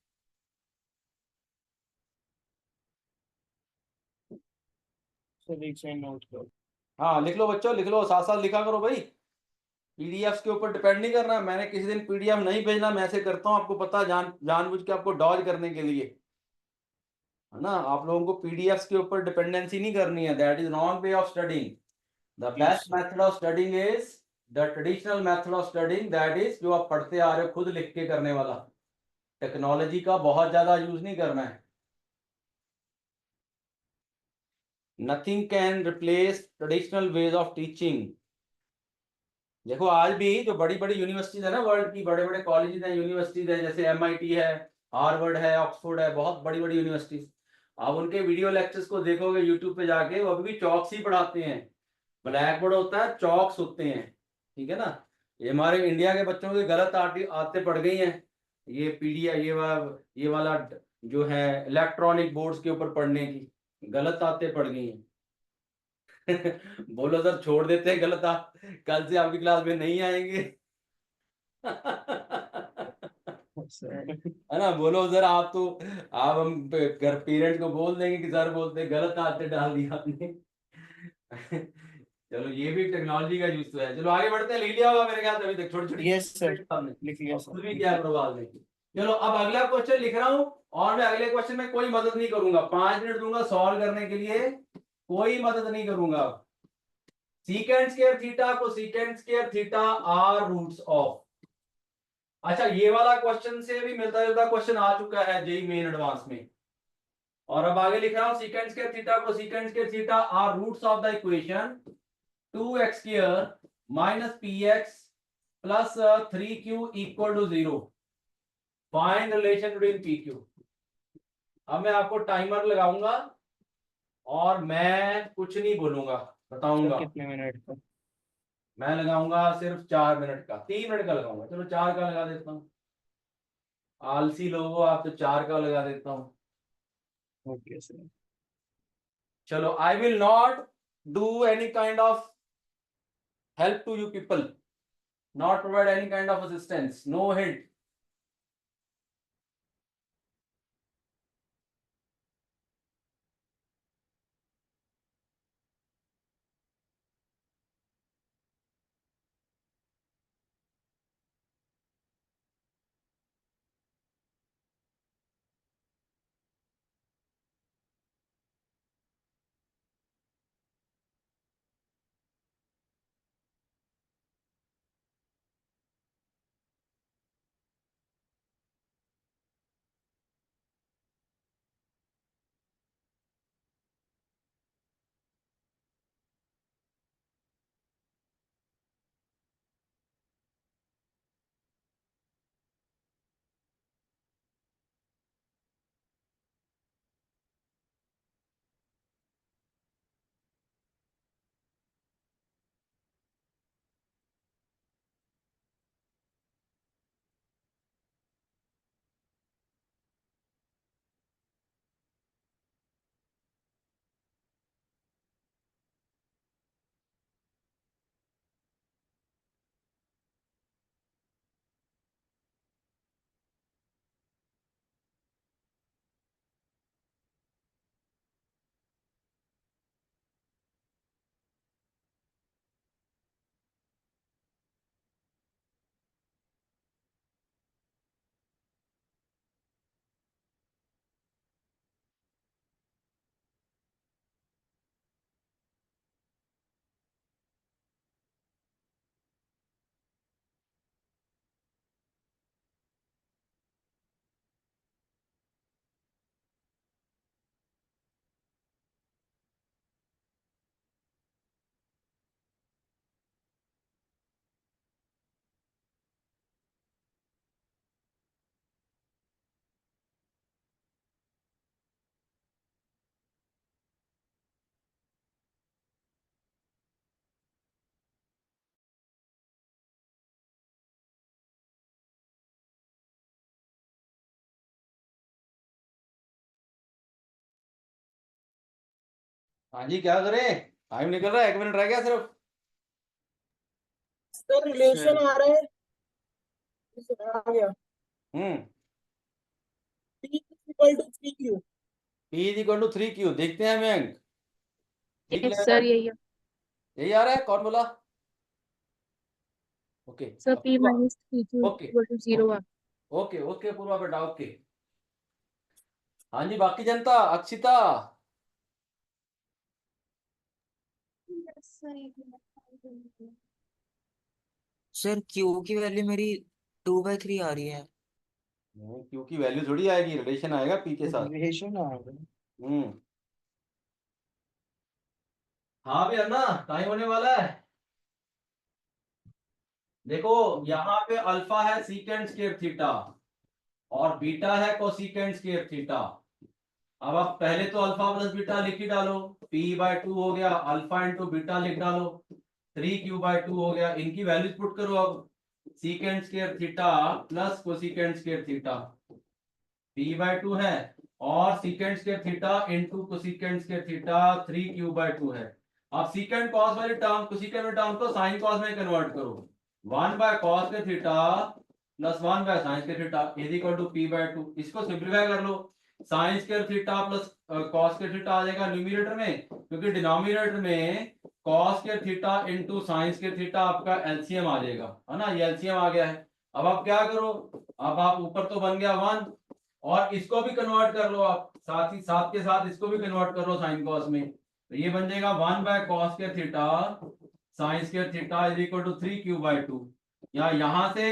सर एक सेकंड नोट करो। हाँ लिख लो बच्चों, लिख लो, साथ साथ लिखा करो भाई, पीडीएफ के ऊपर डिपेंड नहीं करना। मैंने किसी दिन पीडीएफ नहीं भेजना, मैं ऐसे करता हूँ, आपको पता है, जानबूझ के आपको डॉज करने के लिए, है ना। आप लोगों को पीडीएफ के ऊपर डिपेंडेंसी नहीं करनी है, that is wrong way of studying. The best method of studying is the traditional method of studying, that is जो आप पढ़ते आ रहे हो खुद लिख के करने वाला। टेक्नोलॉजी का बहुत ज्यादा यूज नहीं करना है। Nothing can replace traditional ways of teaching. देखो आज भी जो बड़ी बड़ी यूनिवर्सिटीज है ना, वर्ल्ड की बड़े बड़े कॉलेजेस हैं, यूनिवर्सिटीज हैं, जैसे MIT है, हार्वर्ड है, ऑक्सफोर्ड है, बहुत बड़ी बड़ी यूनिवर्सिटीज, आप उनके वीडियो लेक्चर्स को देखोगे यूट्यूब पे जाके, वो अभी भी चौक से ही पढ़ाते हैं। ब्लैक बोर्ड होता है, चौक्स होते हैं, ठीक है ना। ये हमारे इंडिया के बच्चों की गलत आदतें पड़ गई हैं, ये पीडीएफ ये वाला जो है इलेक्ट्रॉनिक बोर्ड्स के ऊपर पढ़ने की, गलत आते पड़ गई हैं। बोलो सर छोड़ देते हैं गलत कल से आपकी क्लास में नहीं आएंगे। है ना, बोलो सर आप तो, आप हम घर पेरेंट्स को बोल देंगे कि सर बोलते हैं गलत आते डाल दिया आपने। चलो ये भी टेक्नोलॉजी का यूज तो है। चलो आगे बढ़ते हैं, लिख लिया होगा मेरे ख्याल से अभी तक छोटी छोटी। यस सर, आपने लिख लिया खुद सर। भी क्या प्रभाव में। चलो अब अगला क्वेश्चन लिख रहा हूं, और मैं अगले क्वेश्चन में कोई मदद नहीं करूंगा, 5 मिनट दूंगा सॉल्व करने के लिए, कोई मदद नहीं करूंगा। सीकेंट स्क्वायर थीटा को secant square theta are roots of. अच्छा ये वाला क्वेश्चन से भी मिलता जुलता क्वेश्चन आ चुका है जेई मेन एडवांस में। और अब आगे लिख रहा हूं सीकेंट स्क्वायर थीटा को secant square theta are roots of the equation 2x square minus px plus 3q equal to 0। Find relation between pq। अब मैं आपको टाइमर लगाऊंगा और मैं कुछ नहीं बोलूंगा, बताऊंगा। कितने मिनट का? मैं लगाऊंगा सिर्फ 4 मिनट का, 3 मिनट का लगाऊंगा, चलो 4 का लगा देता हूँ। आलसी लोगो आप, तो 4 का लगा देता हूँ। Okay sir. चलो I will not do any kind of help to you people, not provide any kind of assistance, no hint. हाँ जी क्या करें, टाइम निकल रहा है, 1 मिनट रह गया सिर्फ। सर रिलेशन आ रहा है, आ गया। Hmm P equal to 3Q। P is equal to 3Q, देखते हैं हमें अंक ठीक यस लग रहा सर, है। यही है यही आ रहा है, कौन बोला? Okay sir. अब P पूर्वा। Minus 3Q okay equal to 0 है। ओके ओके पूर्वा बेटा ओके। हाँ जी बाकी जनता, अक्षिता। सर क्यू की वैल्यू मेरी 2/3 आ रही है। Q की वैल्यू थोड़ी आएगी, रिलेशन आएगा P के साथ। रिलेशन आ गया। हम्म हाँ भी है ना, टाइम होने वाला है। देखो यहाँ पे अल्फा है सीकेंट स्क्वायर थीटा और बीटा है कोसीकेंट स्क्वायर थीटा। अब आप पहले तो अल्फा प्लस बीटा लिख ही डालो, p/2 हो गया, अल्फा इंटू बीटा लिख डालो, 3q/2 हो गया। इनकी वैल्यूज पुट करो अब, secant square theta plus cosecant square theta. p/2 है और secant square theta into cosecant square theta 3q/2 है। अब सीकेंड कॉस वाली टर्म कोसिकेंड वाली टर्म को साइन कॉस में कन्वर्ट करो। 1/cos square theta plus 1/sin square theta is equal to p/2। इसको सिंपलीफाई कर लो, sine square theta plus cos square theta आ जाएगा न्यूमरेटर में, क्योंकि डिनोमिनेटर में cos square theta into sine square theta आपका एलसीएम आ जाएगा, है ना, ये एलसीएम आ गया है। अब आप क्या करो, अब आप ऊपर तो बन गया 1 और इसको भी कन्वर्ट कर लो आप, साथ ही साथ के साथ इसको भी कन्वर्ट कर लो साइन कॉस में, तो ये बन जाएगा 1/cos square theta sine square theta is equal to 3q/2। या यहां से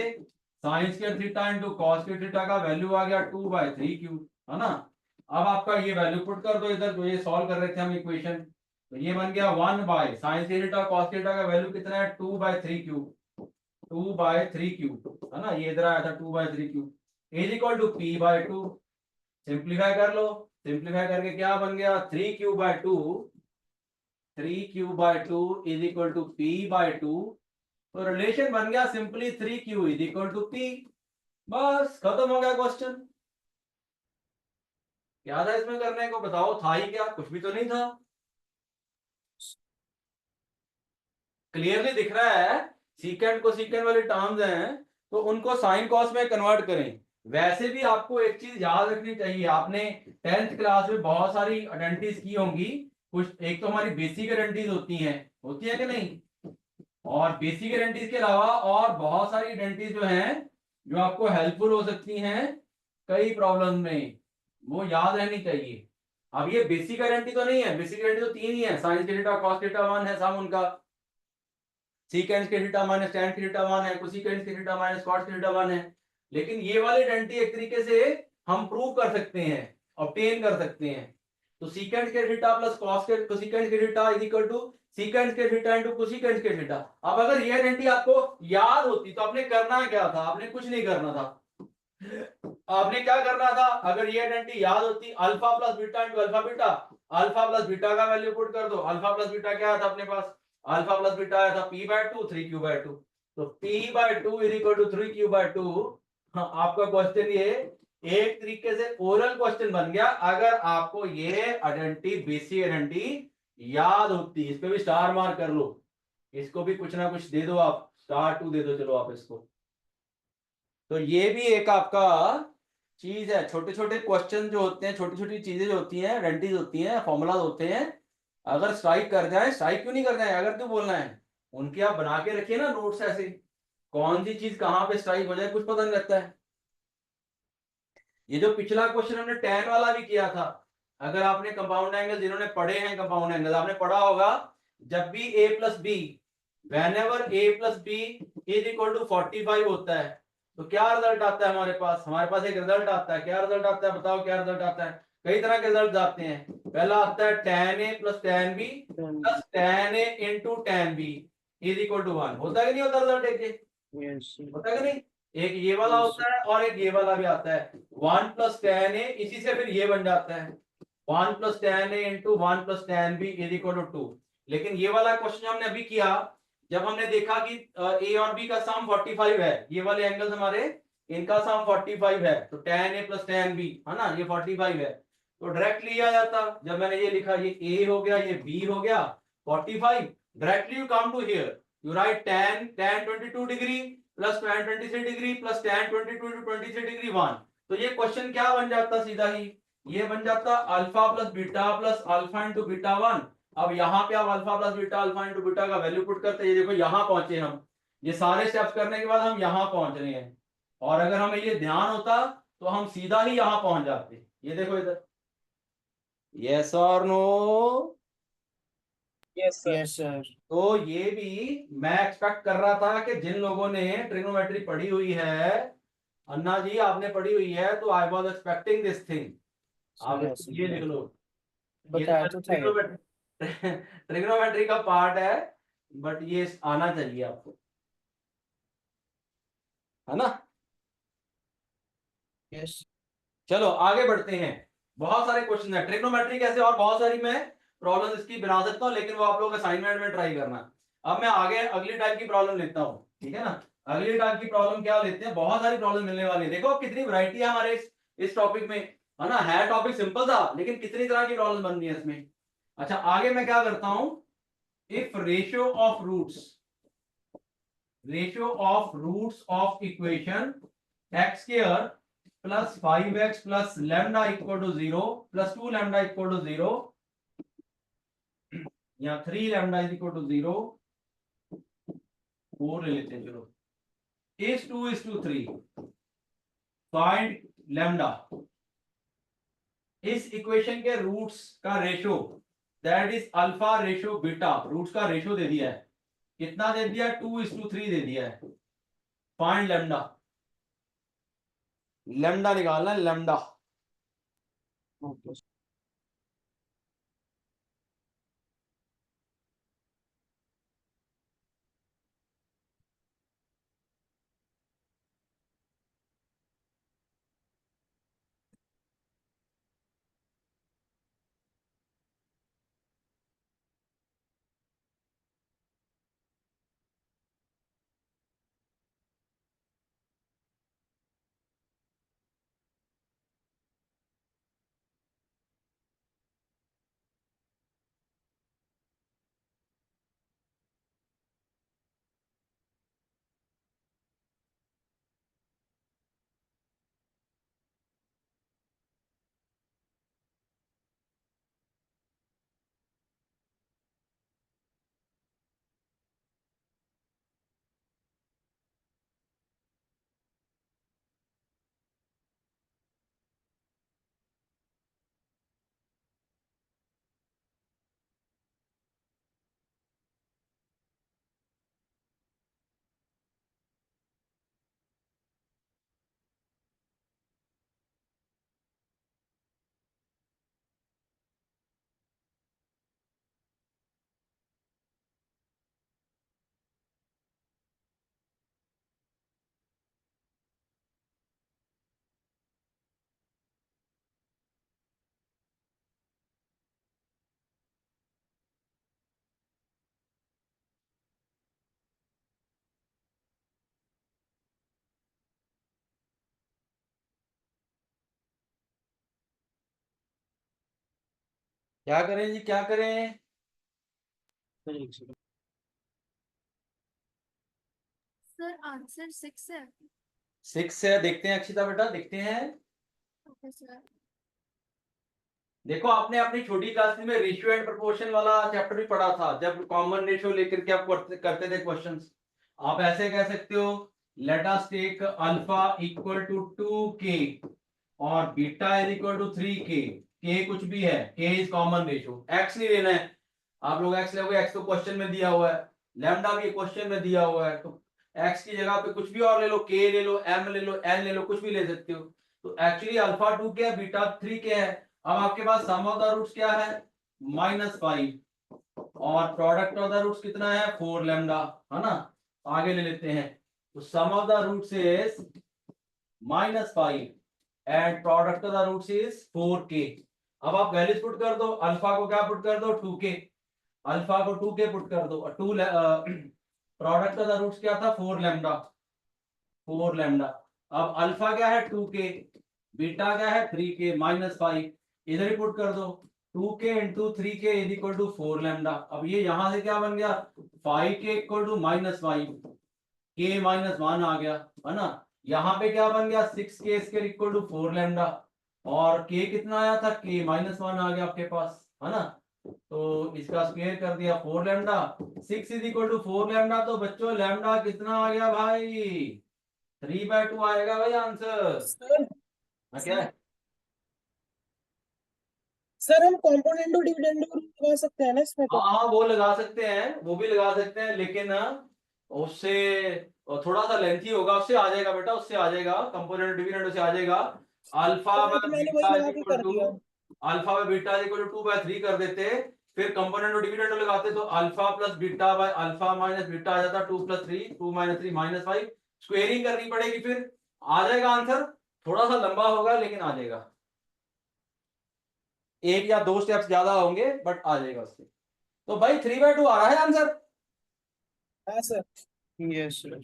साइन square theta into cos square theta का वैल्यू आ गया 2/3q, है ना। अब आपका ये वैल्यू पुट कर दो इधर, जो ये सॉल्व कर रहे थे हम इक्वेशन, तो ये बन गया 1/sin थीटा cos थीटा का वैल्यू कितना है 2/3q, 2/3q, है ना, ये इधर आया था 2/3q is equal to p/2। Simplify कर लो, सिंप्लीफाई करके क्या बन गया 3q/2, 3q/2 is equal to p/2। तो रिलेशन बन गया simply 3q is equal to p। बस खत्म हो गया क्वेश्चन। क्या था इसमें करने को, बताओ, था ही क्या, कुछ भी तो नहीं था। क्लियरली दिख रहा है सीकेंड को सीकेंड वाले टर्म्स हैं तो उनको साइन कॉस में कन्वर्ट करें। वैसे भी आपको एक चीज याद रखनी चाहिए, आपने 10th क्लास में बहुत सारी आइडेंटिटीज की होंगी, कुछ एक तो हमारी बेसिक आइडेंटिटीज होती है कि नहीं, और बेसिक आइडेंटिटीज के अलावा और बहुत सारी आइडेंटिटीज जो हैं जो आपको हेल्पफुल हो सकती हैं कई प्रॉब्लम में, वो याद रहनी चाहिए। अब ये बेसिक आइडेंटिटी तो नहीं है, बेसिक आइडेंटिटी तो 3 ही है, साइन थीटा कॉस थीटा 1 है सम उनका, secant theta minus tan theta 1 है, cosecant theta minus cot theta 1 है। लेकिन ये वाली आइडेंटिटी एक तरीके से हम प्रूव कर सकते हैं, ऑब्टेन कर सकते हैं। तो secant theta plus cos cosecant theta is equal to secant theta into cosecant theta. अब अगर ये आइडेंटिटी आपको याद होती तो आपने करना क्या था, आपने कुछ नहीं करना था। आपने क्या करना था, अगर ये आइडेंटिटी याद होती, alpha plus beta into alpha beta, alpha plus beta का वैल्यू पुट कर दो। अल्फा प्लस बीटा क्या था अपने पास, अल्फा प्लस बीटा आया था p/2 3q/2, तो p/2 is equal to 3q/2। हाँ, आपका क्वेश्चन ये एक तरीके से ओरल क्वेश्चन बन गया अगर आपको ये आइडेंटिटी बेसिक आइडेंटिटी याद होती। इस पे भी स्टार मार्क कर लो, इसको भी कुछ ना कुछ दे दो आप, स्टार 2 दे दो चलो आप इसको। तो ये भी एक आपका चीज है, छोटे छोटे क्वेश्चन जो होते हैं, छोटी छोटी चीजें जो होती हैं, आइडेंटिटीज होती हैं, फॉर्मूलाज होते हैं, अगर स्ट्राइक कर जाए, स्ट्राइक क्यों नहीं कर जाए, अगर क्यों बोलना है, उनके आप बना के रखिए ना नोट्स, ऐसे कौन सी चीज कहां पे स्ट्राइक हो जाए कुछ पता नहीं लगता है। ये जो पिछला क्वेश्चन हमने tan वाला भी किया था, अगर आपने कंपाउंड एंगल, जिन्होंने पढ़े हैं कंपाउंड एंगल, आपने पढ़ा होगा जब भी a plus b, whenever a plus b is equal to 45 होता है तो क्या रिजल्ट आता है हमारे पास एक रिजल्ट आता है। क्या रिजल्ट आता है, बताओ क्या रिजल्ट आता है। कई तरह के रिजल्ट आते हैं, पहला आता है tan a plus tan b plus tan a into tan b is equal to 1। होता है कि नहीं होता रिजल्ट, एक होता है कि नहीं, एक ये वाला होता है और एक ये वाला भी आता है 1 प्लस tan a, इसी से फिर ये बन जाता है 1 plus tan a into 1 plus tan b is equal to 2। लेकिन ये वाला क्वेश्चन हमने अभी किया जब हमने देखा कि a और b का सम 45 है, ये वाले एंगल्स हमारे, इनका सम 45 है, तो tan a plus tan b, है ना, ये 45 है, तो डायरेक्ट लिया जाता। जब मैंने ये लिखा, ये a हो गया, ये b हो गया 45, directly you come to here, you write tan 22 degree plus tan 23 degree plus tan 22 to 23 degree 1। तो ये क्वेश्चन क्या बन जाता, सीधा ही ये बन जाता alpha plus beta plus alpha into beta 1। अब यहाँ पे आप alpha plus beta alpha into beta का वैल्यू पुट करते हैं, ये देखो यहाँ पहुंचे हम, ये सारे स्टेप्स करने के बाद हम यहाँ पहुंच रहे हैं, और अगर हमें ये ध्यान होता तो हम सीधा ही यहाँ पहुंच जाते। ये देखो इधर, यस और no, yes sir. Yes sir. तो ये भी मैं एक्सपेक्ट कर रहा था कि जिन लोगों ने ट्रिग्नोमेट्री पढ़ी हुई है, अन्ना जी आपने पढ़ी हुई है, तो I was expecting this thing. आप ये लिख लो, बताया तो था, ट्रिग्नोमेट्री का पार्ट है, बट ये आना चाहिए आपको, है ना। यस। चलो आगे बढ़ते हैं, बहुत सारे क्वेश्चन है ट्रिग्नोमेट्री कैसे, और बहुत सारी मैं प्रॉब्लम इसकी बना सकता हूँ, लेकिन वो आप लोग असाइनमेंट में ट्राई करना। अब मैं आगे अगली टाइप की प्रॉब्लम लेता हूँ, ठीक है ना। अगली टाइप की प्रॉब्लम क्या लेते हैं, बहुत सारी प्रॉब्लम मिलने वाली है, देखो कितनी वैरायटी है हमारे इस टॉपिक में, है ना। है टॉपिक सिंपल था, लेकिन कितनी तरह की प्रॉब्लम बन रही है इसमें। अच्छा आगे मैं क्या करता हूं, if ratio of roots of equation x square plus 5x plus lambda equal to 0 plus 2 lambda equal to 0 या 3 लैम्डा इज इक्वल टू 0, 4 ले लेते हैं चलो, is 2:3, फाइंड लैम्डा। इस इक्वेशन के रूट्स का ratio that is alpha ratio beta, roots का रेशो दे दिया है, कितना दे दिया है, 2:3 दे दिया है। फाइंड लैम्डा, लैम्डा निकालना है, लैम्डा। Okay. क्या करें जी, क्या करें। सर आंसर 6 है। 6 है, देखते हैं अक्षिता बेटा, देखते हैं। Okay sir. देखो आपने अपनी छोटी क्लास में रेशियो एंड प्रोपोर्शन वाला चैप्टर भी पढ़ा था, जब कॉमन रेशियो लेकर के आप करते थे क्वेश्चंस। आप ऐसे कह सकते हो, let us take alpha equal to 2k और beta is equal to 3k। k कुछ भी है, k is common ratio, x नहीं लेना है। आप लोग x लोगे, x तो क्वेश्चन में दिया हुआ है, लैम्डा भी क्वेश्चन में दिया हुआ है, तो x की जगह पे कुछ भी और ले लो, k ले लो, m ले लो, n ले लो, कुछ भी ले सकते हो। तो एक्चुअली अल्फा 2k है, बीटा 3k है। अब आपके पास सम ऑफ द रूट्स क्या है, -5, और प्रोडक्ट ऑफ द रूट्स कितना है, 4 लैम्डा, है ना। आगे ले लेते हैं, तो sum of the roots is -5 and product of the roots is 4k। अब आप वैल्यूज पुट कर दो, अल्फा को क्या पुट कर दो, 2k, अल्फा को 2k पुट कर दो, और 2 प्रोडक्ट ऑफ द रूट्स क्या था, 4 लैम्डा, 4 लैम्डा। अब अल्फा क्या है, 2k, बीटा क्या है, 3k, -5, इधर ही पुट कर दो, 2k into 3k is equal to 4 lambda. अब ये यहां से क्या बन गया, 5k इक्वल टू -5, k -1 आ गया, है ना। यहाँ पे क्या बन गया, 6k square equal to 4 lambda, और k कितना आया था, k -1 आ गया आपके पास, है ना। तो इसका स्क्वायर कर दिया 4 lambda, 6 is equal to 4 lambda. तो बच्चों लैम्डा कितना आ गया भाई, 3/2 आएगा भाई आंसर। सर क्या है, सर हम कॉम्पोनेंट और डिविडेंड को लगा सकते हैं ना इसमें तो। हाँ वो लगा सकते हैं, वो भी लगा सकते हैं, लेकिन उससे थोड़ा सा लेंथी होगा, उससे आ जाएगा बेटा, उससे आ जाएगा, कंपोनेंट डिविडेंड उससे आ जाएगा। अल्फा तो बाय मैंने बीटा वही इज लगा के इक्वल कर टू, दिया। Alpha by beta is equal to 2/3 कर देते, फिर कंपोनेंट और डिविडेंड लगाते, तो alpha plus beta by alpha minus beta आ जाता, 2 + 3, 2 - 3 -5, स्क्वेयरिंग करनी पड़ेगी, फिर आ जाएगा आंसर। थोड़ा सा लंबा होगा लेकिन आ जाएगा, एक या दो स्टेप्स ज्यादा होंगे बट आ जाएगा उससे। तो भाई 3/2 आ रहा है आंसर। हाँ सर। Yes, sir.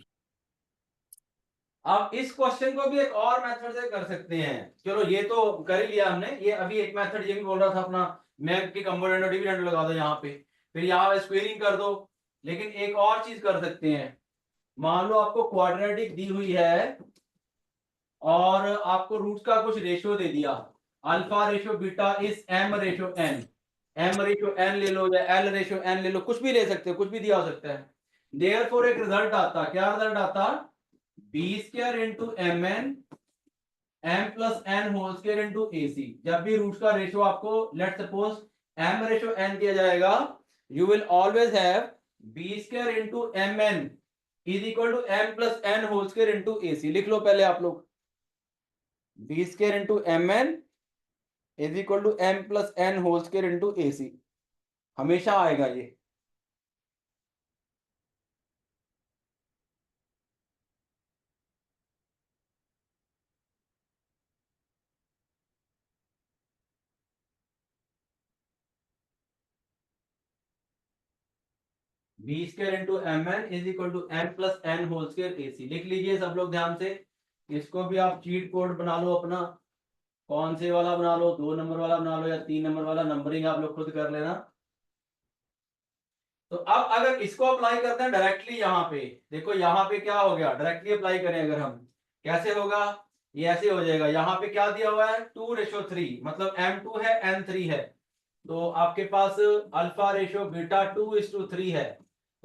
अब इस क्वेश्चन को भी एक और मेथड से कर सकते हैं। चलो ये तो कर ही लिया हमने, ये अभी एक मेथड ये भी बोल रहा था अपना, मैग के कंपोनेंट और डिविडेंड लगा दो यहाँ पे, फिर यहाँ स्क्वेयरिंग कर दो। लेकिन एक और चीज कर सकते हैं, मान लो आपको क्वाड्रेटिक दी हुई है और आपको रूट का कुछ रेशियो दे दिया, alpha ratio beta is m ratio n, m ratio n ले लो या एल रेशियो एन ले लो, कुछ भी ले सकते हो, कुछ भी दिया हो सकता है। देयरफॉर एक रिजल्ट आता, क्या रिजल्ट आता, B square into M N M plus N whole square into ए सी। जब भी रूट का रेशियो आपको let suppose M ratio N दिया जाएगा, you will always have B square into M N is equal to M plus N whole square into A C. लिख लो पहले आप लोग, B square into M N is equal to M plus N whole square into ए सी, हमेशा आएगा ये। B square into M N is equal to M plus N whole square A C. लिख लीजिए सब लोग ध्यान से, इसको भी आप चीट कोड बना लो अपना, कौन से वाला बना लो, 2 नंबर वाला बना लो या 3 नंबर वाला, नंबरिंग आप लोग खुद कर लेना। तो अब अगर इसको अप्लाई करते हैं डायरेक्टली यहाँ पे, देखो यहाँ पे क्या हो गया, डायरेक्टली अप्लाई करें अगर हम, कैसे होगा, ये ऐसे हो जाएगा। यहाँ पे क्या दिया हुआ है, 2:3, मतलब m2 है n3 है, तो आपके पास अल्फा रेशियो बीटा 2:3 है।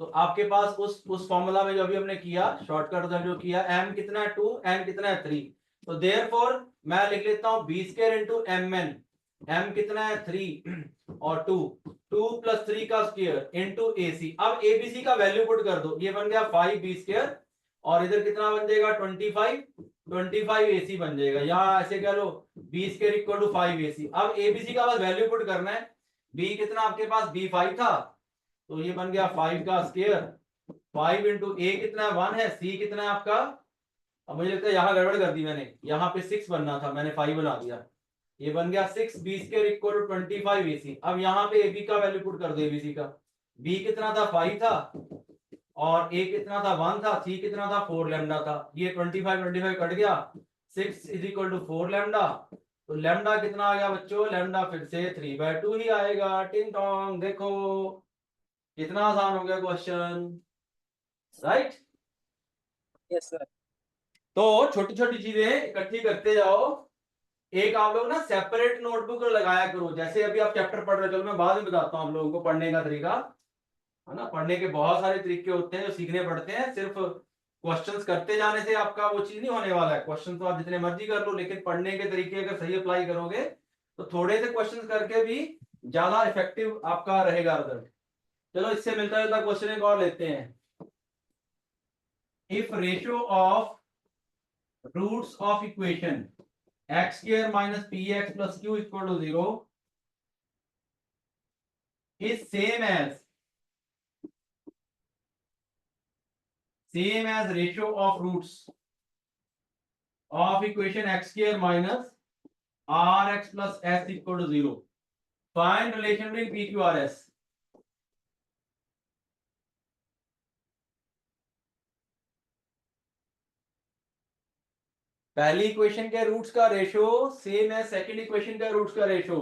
तो आपके पास उस फॉर्मूला में जो अभी हमने किया, शॉर्टकट जो किया, m कितना है 2, n कितना है 3, तो देयरफॉर मैं लिख लेता हूँ b square into M n, m कितना है 3 और 2, 2 + 3 का स्क्वायर इंटू ए सी। अब एबीसी का वैल्यू पुट कर दो, ये बन गया 5 बी स्क्वायर और इधर कितना बन जाएगा 25 AC बन जाएगा, यहाँ ऐसे कह लो B square equal to 5 AC। अब एबीसी का बस वैल्यू पुट करना है, बी कितना आपके पास, बी 5 था, तो ये बन गया 5 का स्क्वायर, 5 इंटू ए कितना है 1 है, सी कितना है आपका, अब मुझे लगता है यहाँ गड़बड़ कर दी मैंने, यहाँ पे 6 बनना था, मैंने 5 बना दिया, ये बन गया 6 b square equal to 25 AC। अब यहाँ पे AB का वैल्यू पुट कर दो, एबीसी का, B कितना था 5 था और A कितना था 1 था, C कितना था 4 लैम्डा था, ये 25 कट गया, 6 इज इक्वल टू 4 लैम्डा, तो लैम्डा कितना आ गया बच्चों, लैम्डा फिर से 3/2 ही आएगा। टिंग टोंग, देखो कितना आसान हो गया क्वेश्चन, राइट। Yes sir. तो छोटी छोटी चीजें इकट्ठी करते जाओ, एक आप लोग ना सेपरेट नोटबुक लगाया करो, जैसे अभी आप चैप्टर पढ़ रहे हो, चलो मैं बाद में बताता हूँ आप लोगों को पढ़ने का तरीका, है ना। पढ़ने के बहुत सारे तरीके होते हैं जो सीखने पड़ते हैं, सिर्फ क्वेश्चंस करते जाने से आपका वो चीज नहीं होने वाला है, क्वेश्चन तो आप जितने मर्जी कर लो, लेकिन पढ़ने के तरीके अगर सही अप्लाई करोगे तो थोड़े से क्वेश्चंस करके भी ज्यादा इफेक्टिव आपका रहेगा रिजल्ट। चलो इससे मिलता जुलता क्वेश्चन एक और लेते हैं, if ratio of roots of equation x² - px + q = 0 is same as ratio of roots of equation x² - rx + s = 0, find relation between p q r s। पहली इक्वेशन के रूट्स का रेशियो सेम है सेकंड इक्वेशन के रूट्स का रेशियो,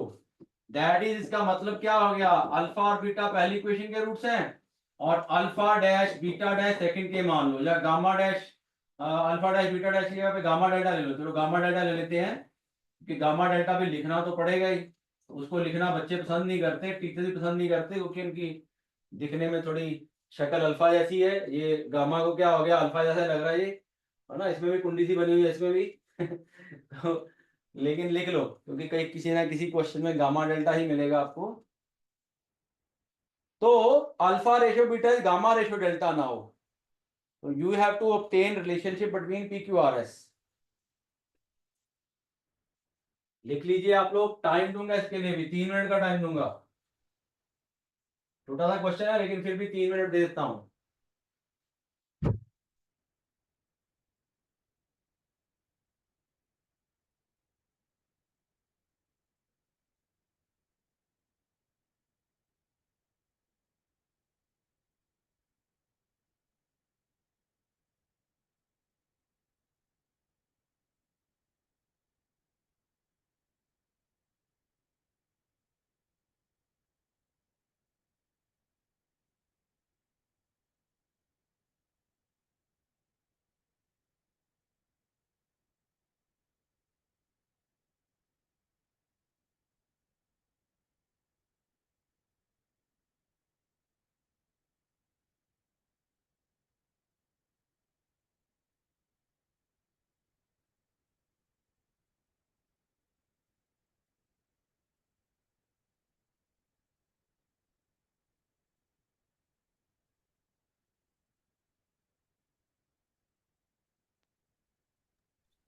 दैट इज, इसका मतलब क्या हो गया, अल्फा और बीटा पहली इक्वेशन के रूट्स हैं और alpha dash beta dash second के मान लो, या gamma dash alpha dash beta dash की जगह पे गामा डेल्टा ले लो। चलो गामा डेल्टा ले लेते हैं, कि गामा डेल्टा भी लिखना तो पड़ेगा ही, उसको लिखना बच्चे पसंद नहीं करते, टीचर भी पसंद नहीं करते, क्योंकि उनकी दिखने में थोड़ी शक्ल अल्फा जैसी है, ये गामा को क्या हो गया, अल्फा जैसा लग रहा है ये, है ना, इसमें भी कुंडी सी बनी हुई है इसमें भी तो लेकिन लिख लो, क्योंकि कहीं किसी ना किसी क्वेश्चन में गामा डेल्टा ही मिलेगा आपको। तो alpha ratio beta is gamma ratio delta now, तो you have to obtain relationship between P Q R S. लिख लीजिए आप लोग, टाइम दूंगा इसके लिए भी, 3 मिनट का टाइम दूंगा, छोटा सा क्वेश्चन है लेकिन फिर भी 3 मिनट दे देता हूं।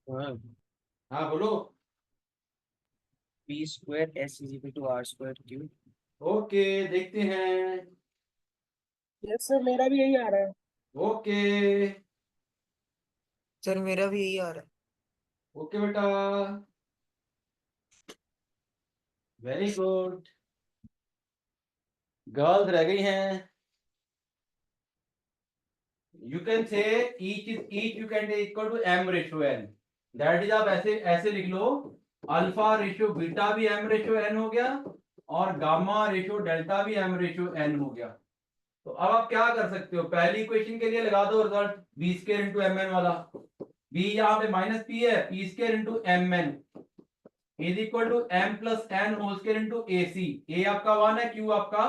हाँ बोलो। B square s is equal to are square q. Okay देखते हैं। यस सर मेरा भी यही आ रहा है। ओके। सर मेरा भी यही आ रहा है। ओके बेटा, वेरी गुड। गर्ल्स रह गई हैं। You can say each you can take equal to m ratio n, that is आप ऐसे ऐसे लिख लो, अल्फा रेशियो बीटा भी m रेशियो n हो गया और गामा रेशियो डेल्टा भी m रेशियो n हो गया। तो अब आप क्या कर सकते हो, पहली इक्वेशन के लिए लगा दो result B square into M N वाला। बी यहाँ पे माइनस पी है, P square into M N is equal to M plus N whole square into A C. A आपका 1 है, क्यू आपका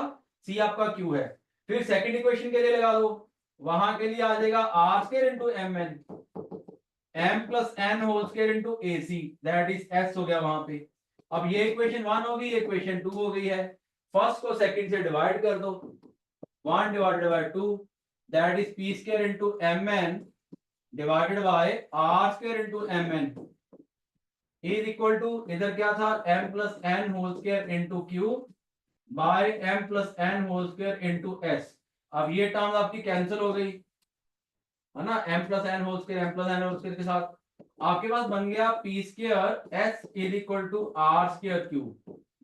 सी आपका क्यू है। फिर सेकंड इक्वेशन के लिए लगा दो, वहां के लिए आ जाएगा r square into M N M plus N whole square into A c, that is s हो गया वहां पे। अब ये इक्वेशन 1 हो गई, इक्वेशन 2 हो गई है। फर्स्ट को सेकंड से डिवाइड कर दो, 1 divided by 2, that is p square into mn divided by r square into mn is equal to, इधर क्या था, m plus n whole square into q by m plus n whole square into s। अब ये टर्म आपकी कैंसिल हो गई है ना, m plus n whole square m plus n whole square के साथ आपके पास बन गया p square s is equal to r square q।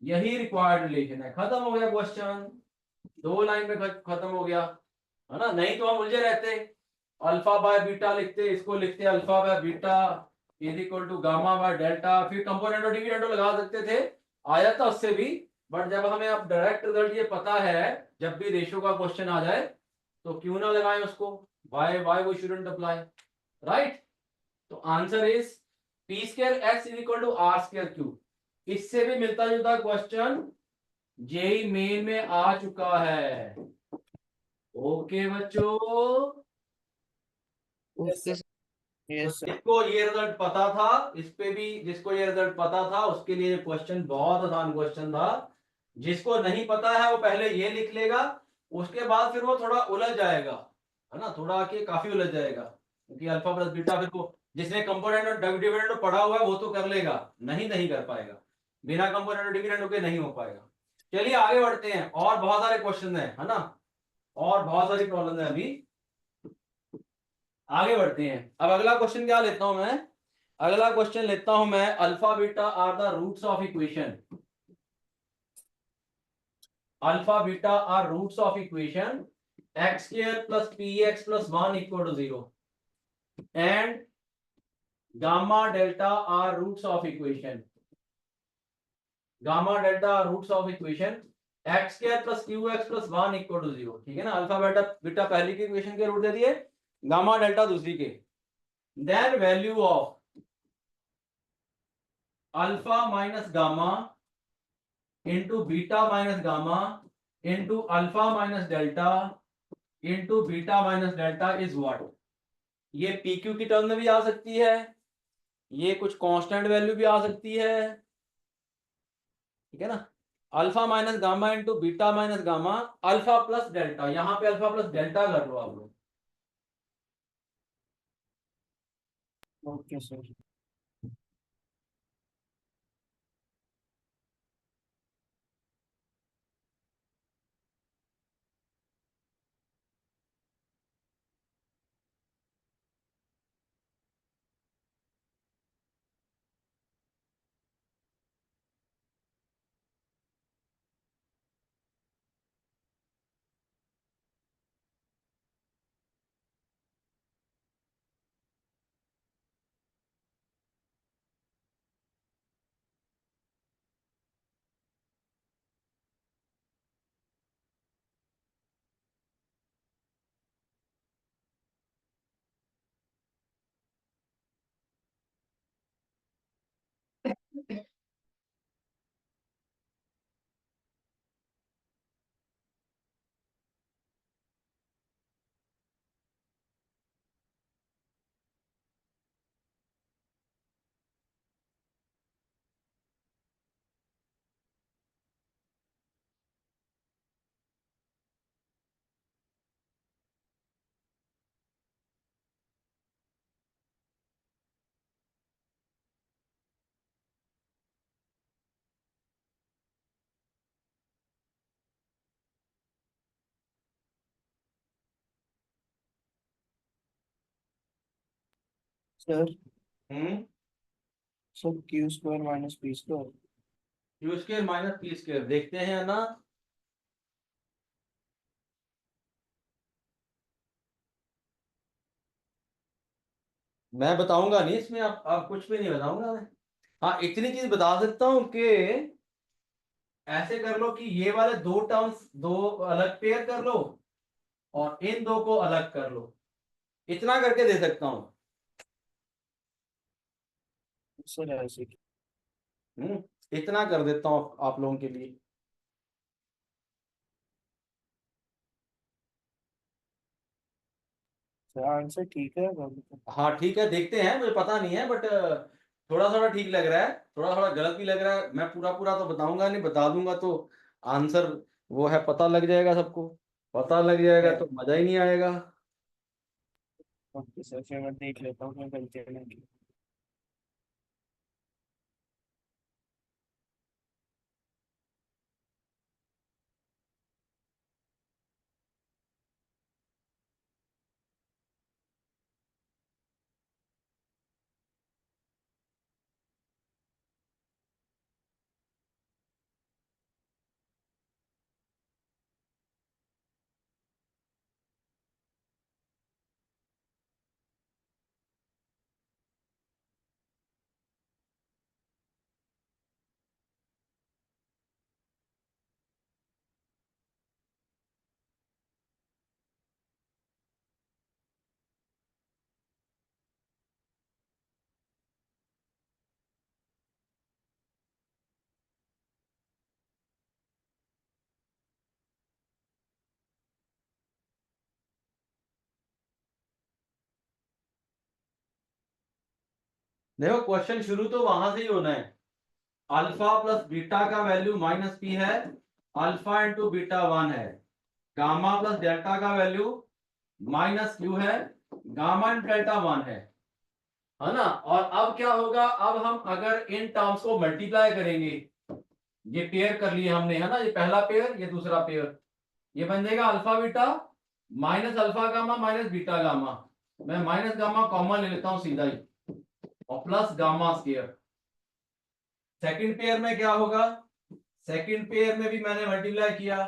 यही रिक्वायर्ड रिलेशन है, खत्म हो गया क्वेश्चन, 2 लाइन में खत्म हो गया है ना। नहीं तो हम उलझे रहते, अल्फा बाय बीटा लिखते, इसको लिखते alpha by beta is equal to gamma by delta, फिर कंपोनेंट और डिविडेंड लगा सकते थे, आया था उससे भी। बट जब हमें अब डायरेक्ट रिजल्ट ये पता है, जब भी रेशियो का क्वेश्चन आ जाए तो क्यों ना लगाएं उसको, why why we shouldn't apply, right. तो answer is P square X is equal to are square Q. इससे भी मिलता जुलता क्वेश्चन जेई मेन में आ चुका है। ओके बच्चों, yes okay sir. Yes sir. जिसको ये रिजल्ट पता था, इस पे भी जिसको ये रिजल्ट पता था उसके लिए क्वेश्चन बहुत आसान क्वेश्चन था। जिसको नहीं पता है वो पहले ये लिख लेगा, उसके बाद फिर वो थोड़ा उलझ जाएगा है ना, थोड़ा के काफी उलझ जाएगा, क्योंकि अल्फा प्लस बीटा फिर वो जिसने कंपोनेंट और डिविडेंड पढ़ा हुआ है वो तो कर लेगा, नहीं नहीं कर पाएगा, बिना कंपोनेंट और डिविडेंड के नहीं हो पाएगा। चलिए आगे बढ़ते हैं, और बहुत सारे क्वेश्चन है ना, और बहुत सारी प्रॉब्लम है अभी, आगे बढ़ते हैं। अब अगला क्वेश्चन क्या लेता हूं मैं, अगला क्वेश्चन लेता हूं मैं, alpha beta are the roots of equation, alpha beta are roots of equation x square plus p x plus 1 equal to 0 and gamma delta are roots of equation, gamma delta are roots of equation x square plus q x plus 1 equal to 0। ठीक है ना, अल्फा बीटा बीटा पहली की इक्वेशन के रूट दे दिए, गामा डेल्टा दूसरी के, then value of alpha minus gamma into beta minus gamma into alpha minus delta into beta minus delta is what. ये पी क्यू की टर्म में भी आ सकती है, ये कुछ कांस्टेंट वैल्यू भी आ सकती है, ठीक है ना। Alpha minus gamma into beta minus gamma alpha plus delta, यहां पे अल्फा प्लस डेल्टा कर लो आप लोग। Okay sir. Sir hmm sir Q square minus P square. Q square minus P square देखते हैं ना। मैं बताऊंगा नहीं इसमें, आप कुछ भी नहीं बताऊंगा मैं। हाँ इतनी चीज बता सकता हूँ कि ऐसे कर लो कि ये वाले दो टर्म्स दो अलग पेयर कर लो और इन दो को अलग कर लो, इतना करके दे सकता हूँ। सर ऐसे इतना कर देता हूँ आप लोगों के लिए। सर आंसर ठीक है। हाँ ठीक है, देखते हैं, मुझे पता नहीं है बट थोड़ा थोड़ा ठीक लग रहा है, थोड़ा थोड़ा गलत भी लग रहा है। मैं पूरा पूरा तो बताऊंगा नहीं, बता दूंगा तो आंसर वो है, पता लग जाएगा सबको। पता लग जाएगा तो मजा ही नहीं आएगा। ओके सर, फिर मैं देख लेता हूँ मैं गलती नहीं की। देखो क्वेश्चन शुरू तो वहां से ही होना है। अल्फा प्लस बीटा का वैल्यू माइनस पी है, अल्फा इंटू बीटा 1 है। गामा प्लस डेल्टा का वैल्यू माइनस क्यू है, गामा इंटू डेल्टा 1 है ना। और अब क्या होगा, अब हम अगर इन टर्म्स को मल्टीप्लाई करेंगे, ये पेयर कर लिए हमने है ना, ये पहला पेयर ये दूसरा पेयर, ये बन जाएगा alpha beta minus alpha gamma minus beta gamma. मैं माइनस गामा कॉमन ले लेता हूं सीधा ही, और plus gamma square. Second pair में क्या होगा, सेकंड पेयर में भी मैंने मल्टीप्लाई किया,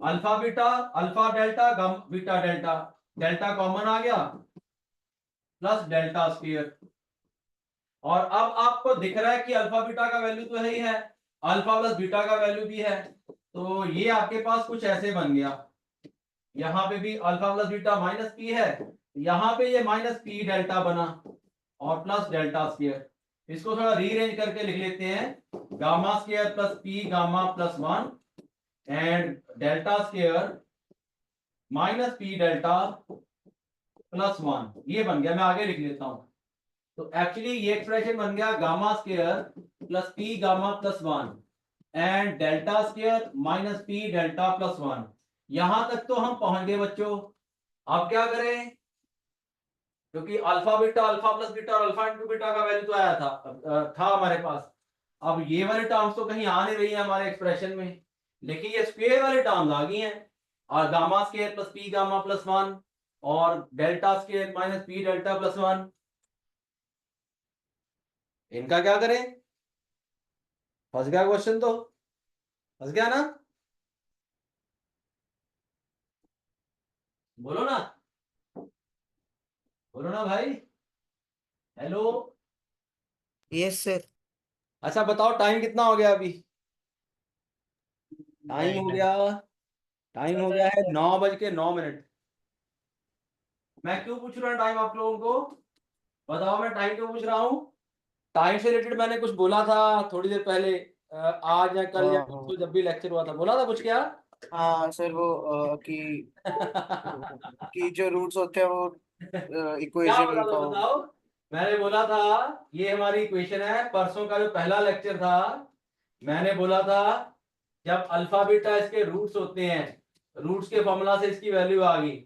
alpha beta alpha delta beta delta, delta common आ गया प्लस डेल्टा स्क्वायर। और अब आपको दिख रहा है कि अल्फा बीटा का वैल्यू तो है ही है, अल्फा प्लस बीटा का वैल्यू भी है, तो ये आपके पास कुछ ऐसे बन गया। यहाँ पे भी alpha plus beta minus P है, यहाँ पे ये माइनस पी डेल्टा बना और प्लस डेल्टा स्क्वायर। इसको थोड़ा रीअरेंज करके लिख लेते हैं, gamma square plus P gamma plus 1 and delta square minus P delta plus 1, ये बन गया। मैं आगे लिख लेता हूं, तो एक्चुअली ये एक्सप्रेशन बन गया gamma square plus P gamma plus 1 and delta square minus P delta plus 1। यहां तक तो हम पहुंच गए बच्चों। अब क्या करें, क्योंकि alpha beta alpha plus beta और अल्फा इंटू बीटा का वैल्यू तो आया था हमारे पास। अब ये वाले टर्म्स तो कहीं आ नहीं रही है हमारे एक्सप्रेशन में, लेकिन ये स्क्वायर वाले टर्म्स आ गई हैं, और gamma square plus P gamma plus 1 और delta square minus P delta plus 1, इनका क्या करें। फंस गया क्वेश्चन तो, फंस गया ना, बोलो ना, बोलो ना भाई, हेलो। Yes sir. अच्छा बताओ टाइम कितना हो गया अभी, टाइम हो गया, टाइम हो गया है 9:09। मैं क्यों पूछ रहा हूँ टाइम आप लोगों को, बताओ मैं टाइम क्यों पूछ रहा हूँ। टाइम से रिलेटेड मैंने कुछ बोला था थोड़ी देर पहले, आज या कल या हाँ तो जब भी लेक्चर हुआ था, बोला था कुछ क्या। हाँ सर, वो कि जो रूट्स होते हैं वो क्या बोला इक्वेशन था का। बताओ। मैंने बोला था ये हमारी इक्वेशन है, परसों का जो पहला लेक्चर था मैंने बोला था जब अल्फा बीटा इसके रूट्स होते हैं, रूट्स के फॉर्मूला से इसकी वैल्यू आ गई,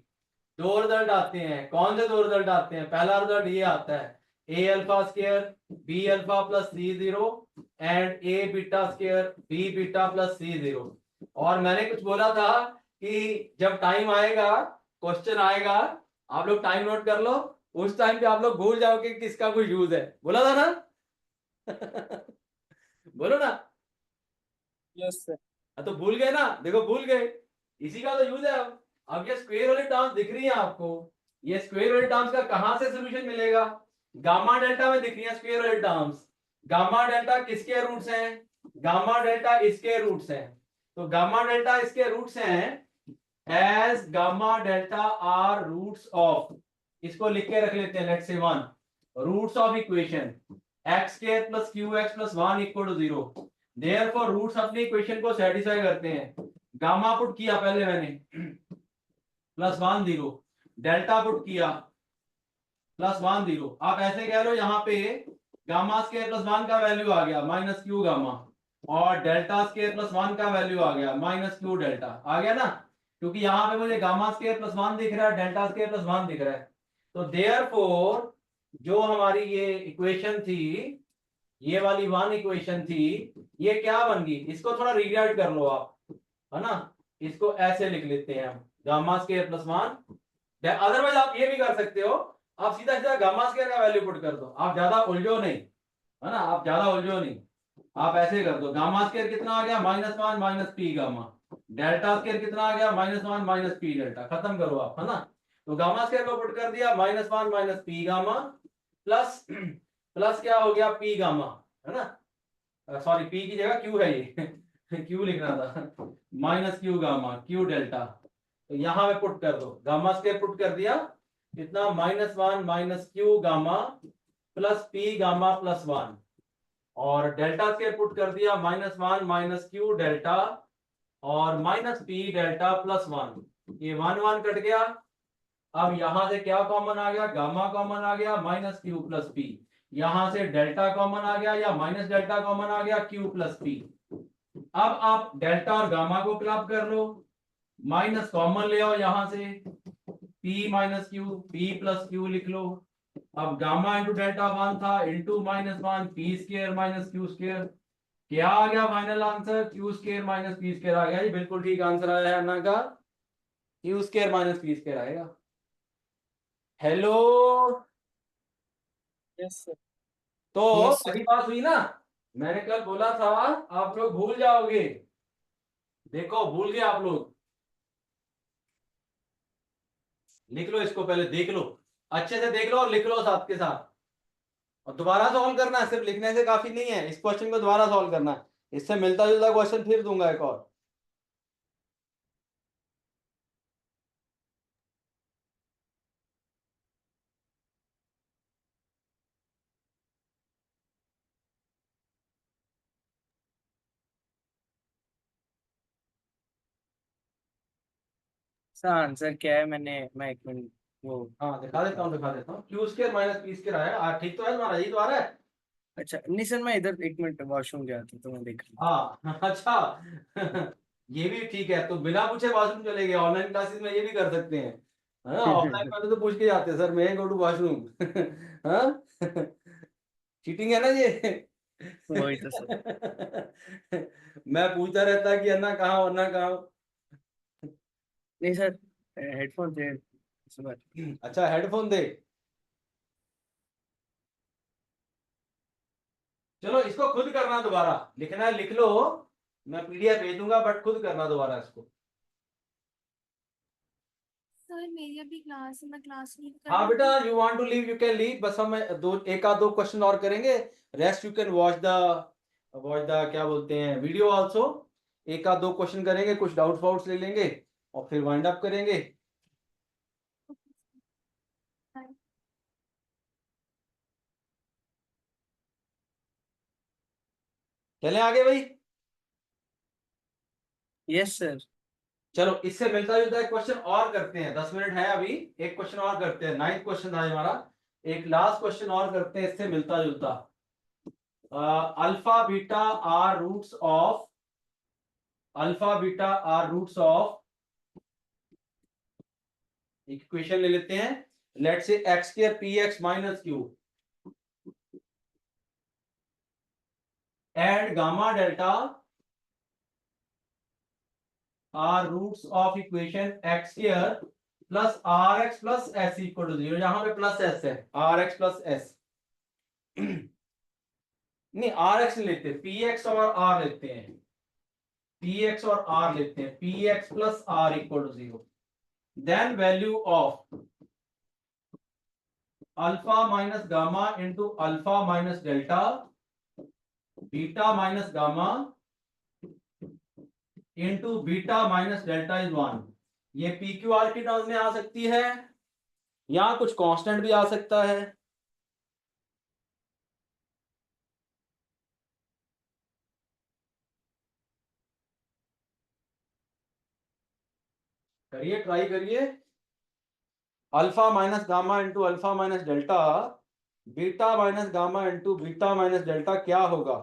दो रिजल्ट आते हैं। कौन से दो रिजल्ट आते हैं, पहला रिजल्ट ये आता है A alpha square B alpha plus C zero and A beta square B beta plus C zero. और मैंने कुछ बोला था कि जब टाइम आएगा क्वेश्चन आएगा, आप लोग टाइम नोट कर लो, उस टाइम पे आप लोग भूल जाओगे कि किसका कोई यूज है, बोला था ना बोलो ना। Yes sir. तो भूल गए ना, देखो भूल गए, इसी का तो यूज है। अब ये स्क्वायर वाली टर्म्स दिख रही है आपको, ये स्क्वायर वाली टर्म्स का कहां से सोल्यूशन मिलेगा, गामा डेल्टा में दिख रही है स्क्वायर वाली टर्म्स। गामा डेल्टा किसके रूट्स हैं, गामा डेल्टा इसके रूट्स हैं, तो गामा डेल्टा इसके रूट्स हैं, as gamma delta are roots of, इसको लिख के रख लेते हैं, let's say 1 roots of equation x square plus q x plus 1 equal to 0। Therefore roots अपनी इक्वेशन को सेटिस्फाई करते हैं। गामा पुट किया पहले मैंने प्लस 1 0, डेल्टा पुट किया प्लस 1 0, आप ऐसे कह लो यहाँ पे गामा स्क्वायर प्लस 1 का वैल्यू आ गया माइनस क्यू गामा, और डेल्टा स्क्वायर प्लस 1 का वैल्यू आ गया माइनस क्यू डेल्टा, आ गया ना, क्योंकि यहाँ पे मुझे गामा स्क्वायर प्लस 1 दिख रहा है, डेल्टा स्क्वायर प्लस 1 दिख रहा है। तो देयरफॉर जो हमारी ये इक्वेशन थी, ये वाली 1 इक्वेशन थी, ये क्या बन गई, इसको थोड़ा रीराइट कर लो आप, है ना, इसको ऐसे लिख लेते हैं हम, गामा स्क्वायर प्लस 1। अदरवाइज आप ये भी कर सकते हो, आप सीधा सीधा गामा स्क्वायर का वैल्यू पुट कर दो, आप ज्यादा उलझो नहीं, है ना, आप ज्यादा उलझो नहीं, आप ऐसे कर दो, गामा स्क्वायर कितना आ गया -1 minus P gamma, delta square कितना आ गया -1 माइनस पी डेल्टा, खत्म करो आप, है ना। तो गामा स्क्वायर को पुट कर दिया -1 minus P gamma plus plus क्या हो गया पी गामा, है ना, सॉरी पी की जगह क्यू है ये क्यू लिखना था, minus Q gamma Q delta, तो यहां पे पुट कर दो, गामा स्क्वायर पुट कर दिया कितना -1 minus Q gamma plus P gamma plus 1, और डेल्टा स्क्वायर पुट कर दिया -1 माइनस क्यू डेल्टा और माइनस पी डेल्टा प्लस 1, ये 1 1 कट गया। अब यहां से क्या कॉमन आ गया, गामा कॉमन आ गया माइनस क्यू प्लस पी, यहां से डेल्टा कॉमन आ गया या माइनस डेल्टा कॉमन आ गया क्यू प्लस पी। अब आप डेल्टा और गामा को क्लब कर लो, माइनस कॉमन ले आओ यहां से, p minus Q p plus Q लिख लो। अब गामा इंटू डेल्टा 1 था into -1 P square minus Q square, क्या आ गया final answer, Q square minus P square आ गया जी, बिल्कुल ठीक आंसर आया है अन्ना का, Q square minus P square आएगा। Hello, yes sir. तो यस अभी बात हुई ना, मैंने कल बोला था आप लोग भूल जाओगे, देखो भूल गए आप लोग, लिख लो इसको, पहले देख लो अच्छे से, देख लो और लिख लो साथ के साथ, और दोबारा सॉल्व करना है, सिर्फ लिखने से काफी नहीं है, इस क्वेश्चन को दोबारा सॉल्व करना है, इससे मिलता जुलता क्वेश्चन फिर दूंगा एक और। सर आंसर क्या है, मैं एक मिनट वो। हाँ दिखा देता हूँ, Q square minus P square आएगा, ठीक तो है तुम्हारा, यही तो आ रहा है। अच्छा नहीं सर, मैं इधर एक मिनट वॉशरूम गया था तो मैं देख रहा हाँ अच्छा ये भी ठीक है, तो बिना पूछे वॉशरूम चले गए, ऑनलाइन क्लासेस में ये भी कर सकते हैं, है ना, ऑफलाइन में तो पूछ के जाते हैं, सर मैं गो टू वॉशरूम हाँ चीटिंग है ना ये था। वही तो सर। मैं पूछता रहता कि अन्ना कहाँ हो, अन्ना कहाँ हो। नहीं सर, हेडफोन थे इस बार। अच्छा हेडफोन दे, चलो इसको खुद करना दोबारा, लिखना है लिख लो, मैं पीडीएफ भेज दूंगा बट खुद करना दोबारा इसको। सर मेरी अभी क्लास है, मैं क्लास लीव कर हाँ रही बेटा, हूँ। You want to leave you can leave, बस हम एक आध दो क्वेश्चन और करेंगे, rest you can watch the क्या बोलते हैं वीडियो आल्सो, एक आध दो क्वेश्चन करेंगे, कुछ डाउट्स वाउट्स ले लेंगे और फिर वाइंड अप करेंगे। Bye. चले आगे भाई, यस सर। चलो इससे मिलता जुलता एक क्वेश्चन और करते हैं, 10 मिनट है अभी, एक क्वेश्चन और करते हैं, 9th क्वेश्चन था हमारा, एक लास्ट क्वेश्चन और करते हैं इससे मिलता जुलता। Alpha beta are roots of, alpha beta are roots of, equation ले लेते हैं, let's say x square p x minus q and gamma delta are roots of equation x square plus r x plus s equal to 0, यहां पे प्लस एस है, आर एक्स प्लस एस नहीं आर एक्स नहीं लेते, पी एक्स और आर लेते हैं, पी एक्स और आर लेते हैं, p x plus r equal to 0, then value of alpha minus gamma into alpha minus delta beta minus gamma into beta minus delta is 1। ये पी क्यू आर की टर्म्स में आ सकती है, या कुछ कांस्टेंट भी आ सकता है। करिए, ट्राई करिए। Alpha minus gamma into alpha minus delta beta minus gamma into beta minus delta क्या होगा?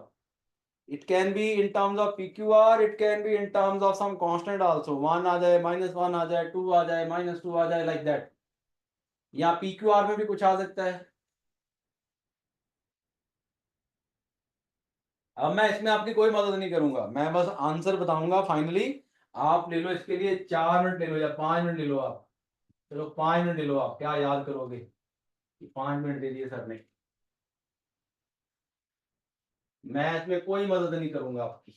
It can be in terms of PQR, it can be in terms of some constant also, 1 आ जाए, -1 आ जाए, 2 आ जाए, -2 आ जाए, लाइक दैट। या PQR में भी कुछ आ सकता है। अब मैं इसमें आपकी कोई मदद नहीं करूंगा, मैं बस आंसर बताऊंगा फाइनली। आप ले लो इसके लिए 4 मिनट ले लो या 5 मिनट ले लो आप, चलो 5 मिनट ले लो, आप क्या याद करोगे? 5 मिनट दे दिए सर ने, मैं इसमें कोई मदद नहीं करूंगा आपकी।